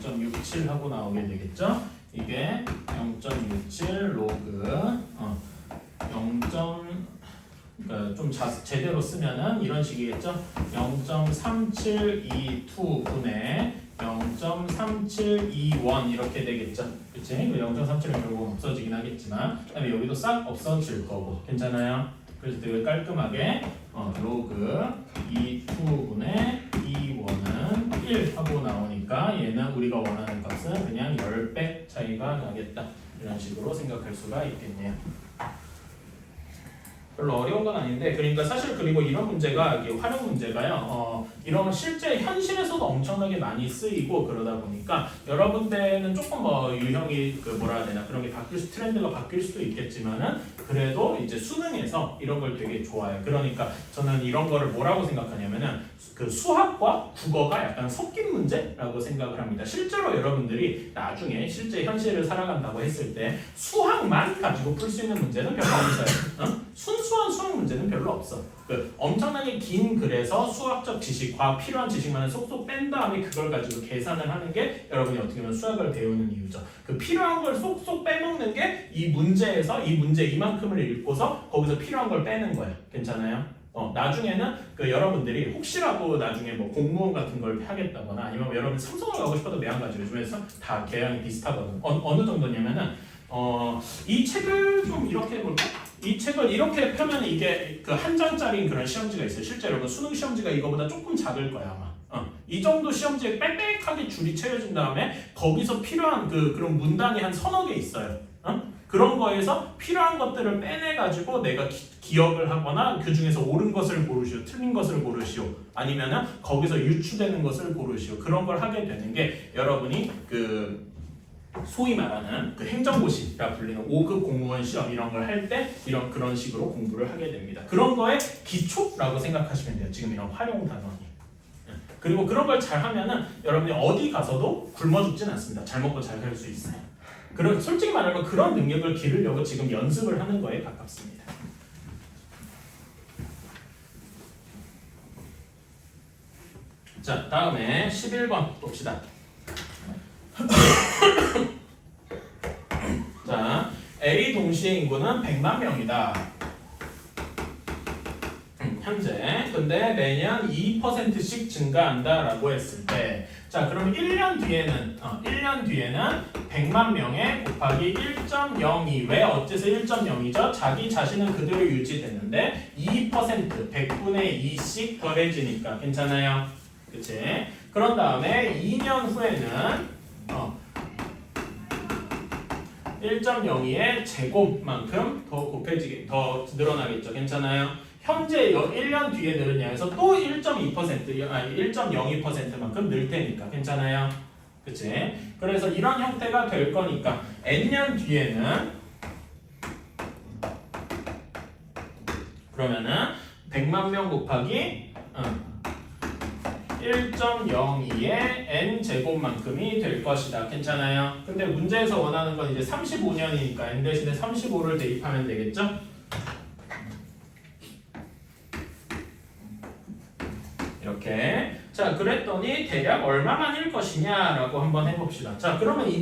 Speaker 1: 0.67 하고 나오게 되겠죠. 이게 0.67 로그 0. 그러니까 좀 제대로 쓰면은 이런 식이겠죠. 0.3722분의 0.3721 이렇게 되겠죠. 그치? 그 0.37은 결국 없어지긴 하겠지만 그다음에 여기도 싹 없어질 거고 괜찮아요? 그래서 되게 깔끔하게 로그 2분의 2원은 1 하고 나오니까 얘는 우리가 원하는 값은 그냥 10배 차이가 나겠다. 이런 식으로 생각할 수가 있겠네요. 별로 어려운 건 아닌데 그러니까 사실 그리고 이런 문제가 이게 활용 문제가요. 이런 실제 현실에서도 엄청나게 많이 쓰이고 그러다 보니까 여러분들은 조금 뭐 유형이 그 뭐라 해야 되나 그런 게 트렌드가 바뀔 수도 있겠지만은 그래도 이제 수능에서 이런 걸 되게 좋아해요. 그러니까 저는 이런 거를 뭐라고 생각하냐면은 그 수학과 국어가 약간 섞인 문제라고 생각을 합니다. 실제로 여러분들이 나중에 실제 현실을 살아간다고 했을 때 수학만 가지고 풀 수 있는 문제는 별로 없어요. 순수한 수학 문제는 별로 없어. 그 엄청나게 긴 글에서 수학적 지식, 과학 필요한 지식만을 쏙쏙 뺀 다음에 그걸 가지고 계산을 하는 게 여러분이 어떻게 보면 수학을 배우는 이유죠. 그 필요한 걸 쏙쏙 빼먹는 게 이 문제에서 이 문제 이만큼을 읽고서 거기서 필요한 걸 빼는 거예요. 괜찮아요? 나중에는 그 여러분들이 혹시라도 나중에 뭐 공무원 같은 걸 하겠다거나 아니면 뭐 여러분 삼성을 가고 싶어도 매한가지 요즘에서 다 계양이 비슷하거든. 어느 정도냐면은 이 책을 좀 이렇게 해볼까? 이 책을 이렇게 펴면 이게 그 한 장짜리인 그런 시험지가 있어요. 실제 여러분 수능 시험지가 이거보다 조금 작을 거야 아마. 이 정도 시험지에 빽빽하게 줄이 채워진 다음에 거기서 필요한 그런 문단이 한 서너 개 있어요. 그런 거에서 필요한 것들을 빼내가지고 내가 기억을 하거나 그 중에서 옳은 것을 고르시오, 틀린 것을 고르시오, 아니면은 거기서 유추되는 것을 고르시오. 그런 걸 하게 되는 게 여러분이 그 소위 말하는 그 행정고시라 불리는 5급 공무원 시험 이런 걸 할 때 그런 식으로 공부를 하게 됩니다. 그런 거에 기초라고 생각하시면 돼요. 지금 이런 활용 단원이. 그리고 그런 걸 잘하면은 여러분이 어디 가서도 굶어 죽진 않습니다. 잘 먹고 잘 살 수 있어요. 솔직히 말하면 그런 능력을 기르려고 지금 연습을 하는 거에 가깝습니다. 자, 다음에 11번 봅시다. 자, A 동시의 인구는 100만 명이다. 현재. 근데 매년 2%씩 증가한다라고 했을 때, 자, 그럼 1년 뒤에는 100만 명에 곱하기 1.02. 왜 어째서 1.0이죠? 자기 자신은 그대로 유지됐는데 2% 100분의 2씩 더해지니까 괜찮아요. 그치? 그런 다음에 2년 후에는 1.02의 제곱만큼 더 늘어나겠죠. 괜찮아요? 현재 1년 뒤에 늘으냐 해서 또 1.02%만큼 늘 테니까 괜찮아요? 그치? 그래서 이런 형태가 될 거니까 n년 뒤에는 그러면은 100만 명 곱하기 1.02의 n제곱만큼이 될 것이다. 괜찮아요? 근데 문제에서 원하는 건 이제 35년이니까 n 대신에 35를 대입하면 되겠죠? 이렇게. 자, 그랬더니 대략 얼마만일 것이냐라고 한번 해봅시다. 자, 그러면 이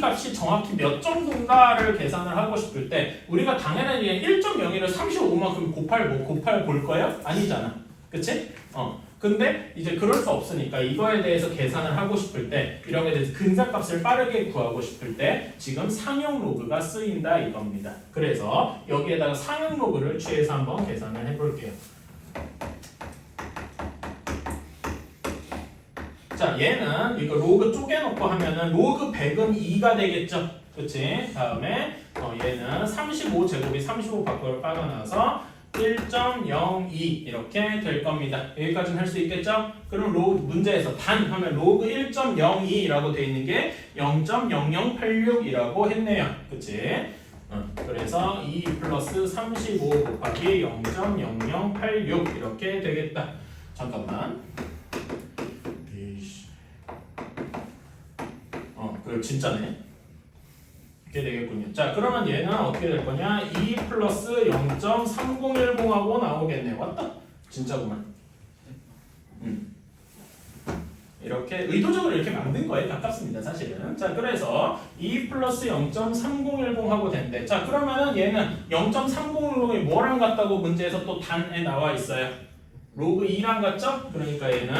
Speaker 1: 값이 정확히 몇 정도인가를 계산을 하고 싶을 때 우리가 당연히 1.01을 35만큼 곱할 볼 거예요? 아니잖아. 그치? 근데 이제 그럴 수 없으니까 이거에 대해서 계산을 하고 싶을 때 이런 거에 대해서 근사값을 빠르게 구하고 싶을 때 지금 상용 로그가 쓰인다 이겁니다. 그래서 여기에다가 상용 로그를 취해서 한번 계산을 해볼게요. 자, 얘는 이거 로그 쪼개놓고 하면은 로그 100은 2가 되겠죠. 그치? 다음에 얘는 35제곱이 35 밖으로 빠져나와서 1.02 이렇게 될 겁니다. 여기까지는 할 수 있겠죠? 그럼 문제에서 단 하면 로그 1.02라고 돼 있는 게 0.0086이라고 했네요. 그치? 그래서 2 플러스 35 곱하기 0.0086 이렇게 되겠다. 잠깐만. 이거 진짜네. 이렇게 되겠군요. 자, 그러면 얘는 어떻게 될 거냐? 2 플러스 0.3010하고 나오겠네. 왔다. 진짜구만. 이렇게 의도적으로 이렇게 만든 거에 가깝습니다, 사실은. 자, 그래서 2 플러스 0.3010하고 된대. 자, 그러면은 얘는 0.3010이 뭐랑 같다고 문제에서 또 단에 나와 있어요. 로그 2랑 같죠? 그러니까 얘는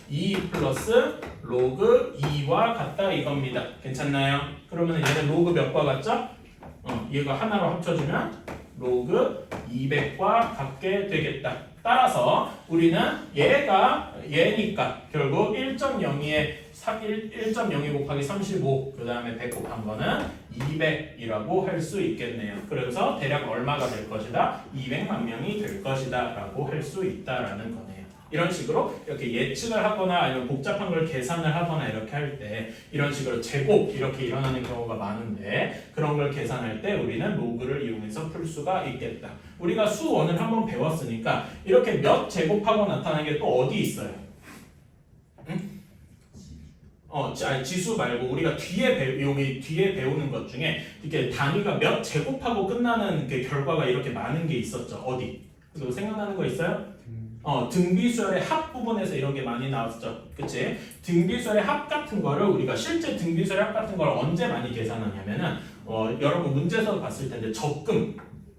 Speaker 1: 2 플러스 로그 2와 같다 이겁니다. 괜찮나요? 그러면 얘는 로그 몇과 같죠? 얘가 하나로 합쳐주면 로그 200과 같게 되겠다. 따라서 우리는 얘니까 결국 1.02 곱하기 35 그 다음에 100 곱한 거는 200이라고 할 수 있겠네요. 그래서 대략 얼마가 될 것이다? 200만 명이 될 것이다 라고 할 수 있다라는 거네요. 이런 식으로 이렇게 예측을 하거나 아니면 복잡한 걸 계산을 하거나 이렇게 할 때 이런 식으로 제곱 이렇게 일어나는 경우가 많은데 그런 걸 계산할 때 우리는 로그를 이용해서 풀 수가 있겠다. 우리가 수원을 한번 배웠으니까 이렇게 몇 제곱하고 나타나는 게 또 어디 있어요? 응? 아니, 지수 말고 우리가 뒤에 배우는 것 중에 이렇게 단위가 몇 제곱하고 끝나는 그 결과가 이렇게 많은 게 있었죠. 어디? 그거 생각나는 거 있어요? 등비수열의 합 부분에서 이런 게 많이 나왔죠. 그치? 등비수열의 합 같은 거를 우리가 실제 등비수열의 합 같은 걸 언제 많이 계산하냐면은 여러분 문제에서 봤을 텐데 적금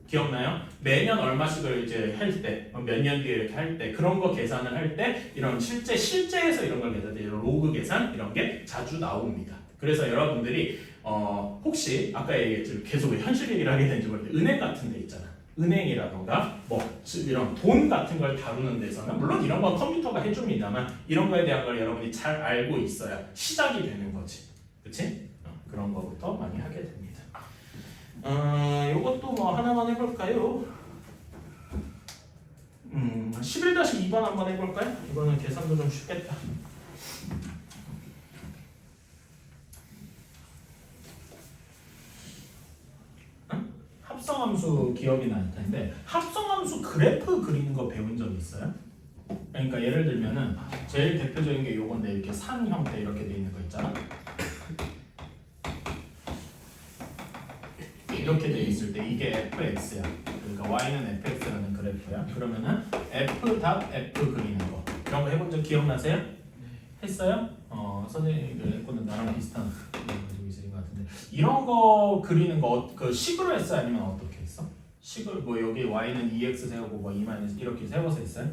Speaker 1: 기억나요? 매년 얼마씩을 이제 할 때, 몇 년 뒤에 이렇게 할 때 그런 거 계산을 할 때 이런 실제에서 이런 걸 계산할 때 이런 로그 계산 이런 게 자주 나옵니다. 그래서 여러분들이 혹시 아까 얘기했지만 계속 현실 얘기를 하게 되는지 모르겠는데 은행 같은 데 있잖아. 은행이라던가 뭐 이런 돈 같은 걸 다루는 데서는 물론 이런 건 컴퓨터가 해줍니다만 이런 거에 대한 걸 여러분이 잘 알고 있어야 시작이 되는 거지. 그치? 그런 거부터 많이 하게 됩니다. 요것도 뭐 하나만 해볼까요? 11-2번 한번 해볼까요? 이거는 계산도 좀 쉽겠다. 합성함수 기억이 날 텐데 합성함수 그래프 그리는 거 배운 적 있어요? 그러니까 예를 들면은 제일 대표적인 게 요건데 이렇게 산 형태 이렇게 돼 있는 거 있잖아. 이렇게 돼 있을 때 이게 fx야. 그러니까 y는 fx라는 그래프야. 그러면은 f.f 그리는 거 이런 거 해본 적 기억나세요? 했어요? 선생님이 했거든. 나랑 비슷한 가지고 있으신 것 같은데 이런 거 그리는 거 그 식으로 했어요? 아니면 어떻게 했어? 식을 뭐 여기 y는 2x 세우고 뭐 2 이렇게 세워서 했어요?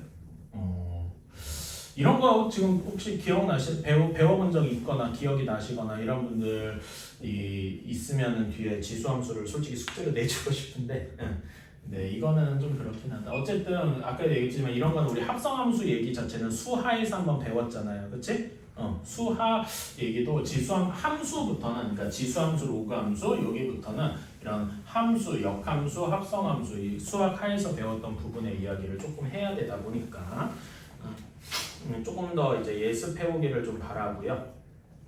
Speaker 1: 이런 거 지금 혹시 배워본 적이 있거나 기억이 나시거나 이런 분들이 있으면은 뒤에 지수함수를 솔직히 숙제로 내주고 싶은데 네, 이거는 좀 그렇긴 한데 어쨌든 아까도 얘기했지만 이런 건 우리 합성함수 얘기 자체는 수하에서 한번 배웠잖아요. 그치? 수하 얘기도 함수부터는 그러니까 지수함수, 로그함수 여기부터는 이런 함수, 역함수, 합성함수 이 수학 하에서 배웠던 부분의 이야기를 조금 해야 되다 보니까 조금 더 이제 예습해오기를 좀 바라고요.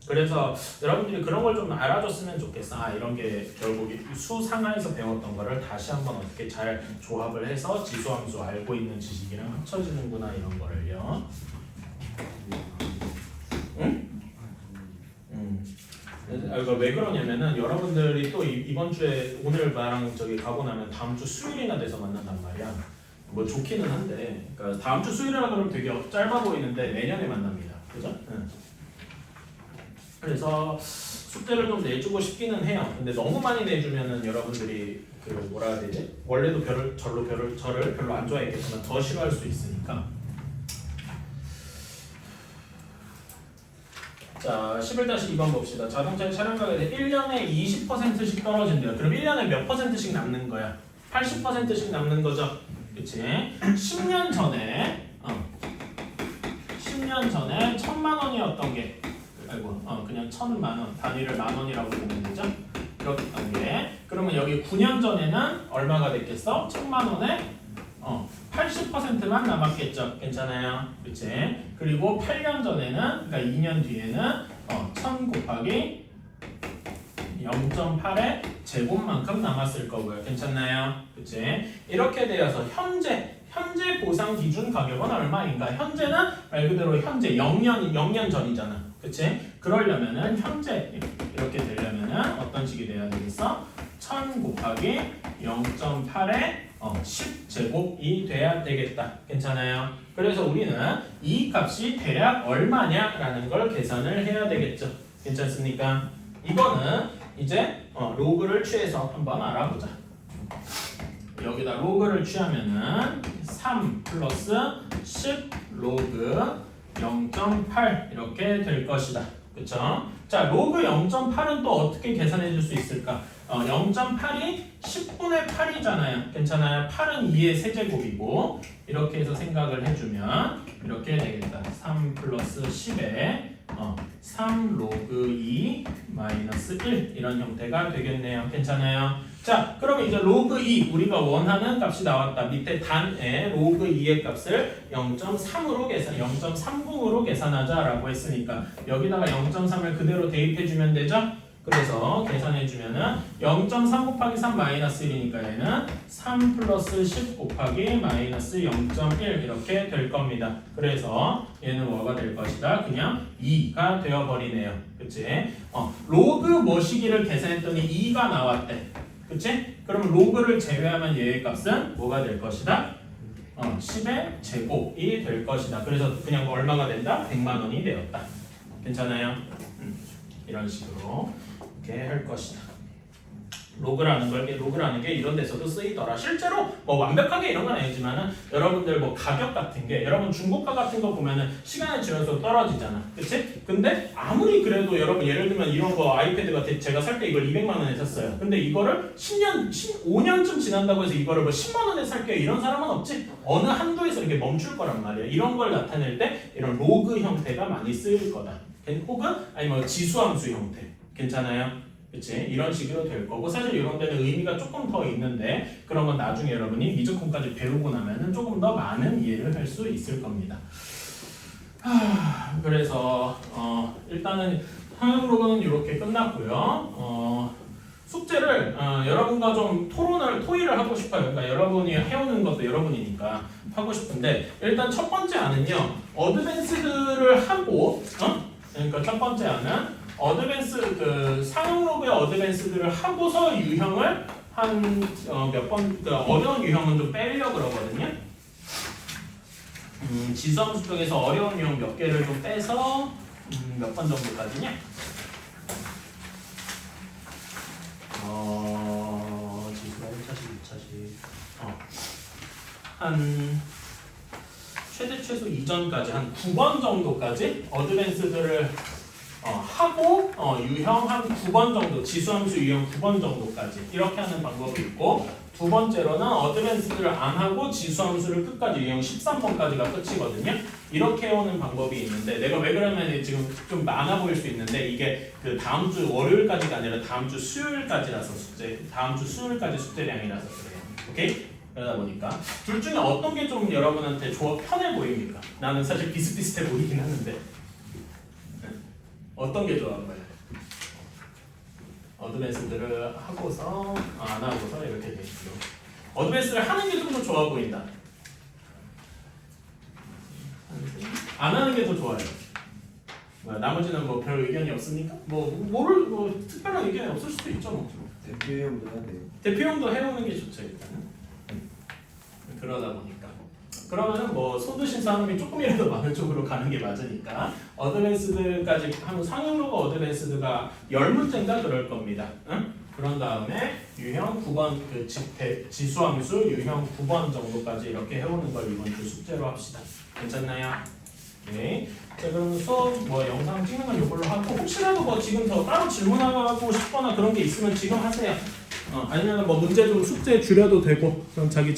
Speaker 1: 그래서 여러분들이 그런 걸 좀 알아줬으면 좋겠어. 이런 게 결국 수상하에서 배웠던 거를 다시 한번 어떻게 잘 조합을 해서 지수함수 알고 있는 지식이랑 합쳐지는구나 이런 거를요. 이거 왜 그러냐면은 여러분들이 또 이번 주에 오늘 나랑 저기 가고 나면 다음 주 수요일이나 돼서 만난단 말이야. 뭐 좋기는 한데, 그러니까 다음 주 수요일이라 그러면 되게 짧아 보이는데 내년에 만납니다. 그죠? 그래서 숙제를 좀 내주고 싶기는 해요. 근데 너무 많이 내주면은 여러분들이 그 뭐라 해야 되지? 원래도 저를 별로 안 좋아했겠지만 더 싫어할 수 있으니까. 자, 11-2번 봅시다. 자동차의 차량 가격이 1년에 20%씩 떨어진대요. 그럼 1년에 몇 %씩 남는 거야? 80%씩 남는 거죠. 그치? 10년 전에 1,000만 원이었던 게 그냥 1,000만 원 단위를 만 원이라고 보면 되죠? 그렇던 게 그러면 여기 9년 전에는 얼마가 됐겠어? 1,000만 원에 80%만 남았겠죠. 괜찮아요. 그치? 그리고 8년 전에는 그러니까 2년 뒤에는 1000 곱하기 0.8의 제곱만큼 남았을 거고요. 괜찮나요? 그치? 이렇게 되어서 현재 보상 기준 가격은 얼마인가? 현재는 말 그대로 현재 0년 전이잖아. 그치? 그러려면은 현재 이렇게 될 어떤 식이 돼야 되겠어? 1000 곱하기 0.8의 10제곱이 돼야 되겠다. 괜찮아요? 그래서 우리는 이 값이 대략 얼마냐라는 걸 계산을 해야 되겠죠. 괜찮습니까? 이거는 이제 로그를 취해서 한번 알아보자. 여기다 로그를 취하면은 3 플러스 10 로그 0.8 이렇게 될 것이다. 그쵸? 자, 로그 0.8은 또 어떻게 계산해 줄 수 있을까? 0.8이 10분의 8이잖아요. 괜찮아요? 8은 2의 세제곱이고 이렇게 해서 생각을 해주면 이렇게 되겠다. 3 플러스 10에 3 로그 2 마이너스 1 이런 형태가 되겠네요. 괜찮아요? 자, 그러면 이제 로그 2 우리가 원하는 값이 나왔다. 밑에 단에 로그 2의 값을 0.3으로 계산, 0.30으로 계산하자라고 했으니까 여기다가 0.3을 그대로 대입해주면 되죠? 그래서 계산해주면은 0.3 곱하기 3 마이너스 1이니까 얘는 3 플러스 10 곱하기 마이너스 0.1 이렇게 될 겁니다. 그래서 얘는 뭐가 될 것이다? 그냥 2가 되어버리네요. 그치? 로그 뭐시기를 계산했더니 2가 나왔대. 그치? 그럼 로그를 제외하면 얘의 값은 뭐가 될 것이다? 10의 제곱이 될 것이다. 그래서 그냥 얼마가 된다? 100만 원이 되었다. 괜찮아요? 이런 식으로 이렇게 할 것이다. 로그라는 게 이런 데서도 쓰이더라. 실제로 뭐 완벽하게 이런 건 아니지만은 여러분들 뭐 가격 같은 게 여러분 중고가 같은 거 보면은 시간이 지날수록 떨어지잖아. 그치? 근데 아무리 그래도 여러분 예를 들면 이런 거 아이패드가 제가 살 때 이걸 200만 원에 샀어요. 근데 이거를 5년쯤 지난다고 해서 이거를 뭐 10만 원에 살게요. 이런 사람은 없지. 어느 한도에서 이렇게 멈출 거란 말이야. 이런 걸 나타낼 때 이런 로그 형태가 많이 쓰일 거다. 혹은 아니면 지수함수 형태. 괜찮아요? 그치? 이런 식으로 될 거고 사실 이런 데는 의미가 조금 더 있는데 그런 건 나중에 여러분이 미적분까지 배우고 나면은 조금 더 많은 이해를 할 수 있을 겁니다. 그래서 일단은 상용로그는 이렇게 끝났고요. 숙제를 여러분과 좀 토의를 하고 싶어요. 그러니까 여러분이 해오는 것도 여러분이니까 하고 싶은데 일단 첫 번째 안은요. 어드밴스드를 하고 그러니까 첫 번째 안은 상용 로그의 어드밴스드를 하고서 유형을 한 몇 번 어려운 유형은 좀 빼려고 그러거든요. 지수함수 쪽에서 어려운 유형 몇 개를 좀 빼서 몇 번 정도까지냐? 지수가 1차식, 2차식 한 최대 최소 이전까지 한 9번 정도까지 어드밴스드를 하고 유형 한 9번 정도 지수함수 유형 9번 정도까지 이렇게 하는 방법이 있고 두 번째로는 어드밴스드를 안 하고 지수함수를 끝까지 유형 13번까지가 끝이거든요. 이렇게 해오는 방법이 있는데 내가 왜 그러면 지금 좀 많아 보일 수 있는데 이게 그 다음 주 월요일까지가 아니라 다음 주 수요일까지라서 다음 주 수요일까지 숙제량이라서 그래요. 오케이? 그러다 보니까 둘 중에 어떤 게 좀 여러분한테 편해 보입니까? 나는 사실 비슷비슷해 보이긴 하는데 어떤 게 좋아 보여요? 어드밴스드를 하고서 안 하고서 이렇게 돼 있고 어드밴스를 하는 게 좀 더 좋아 보인다. 안 하는 게 더 좋아요. 나머지는 뭐 별 의견이 없습니까? 뭐 특별한 의견이 없을 수도 있죠. 뭐.
Speaker 3: 대표형도 해야 돼요.
Speaker 1: 대표형도 해오는 게 좋죠 일단은. 그러다 보니까 그러면은 뭐 소두신 사람이 조금이라도 많은 쪽으로 가는 게 맞으니까 어드밴스드까지 하면 상용로가 어드밴스드가 10문제인가 그럴 겁니다. 응? 그런 다음에 유형 9번 지수함수 유형 9번 정도까지 이렇게 해오는 걸 이번 주 숙제로 합시다. 괜찮나요? 네. 자 그럼 수업 영상 찍는 건 이걸로 하고 혹시라도 지금 더 따로 질문하고 싶거나 그런 게 있으면 지금 하세요. 아니면 문제 좀 숙제 줄여도 되고 그럼 자기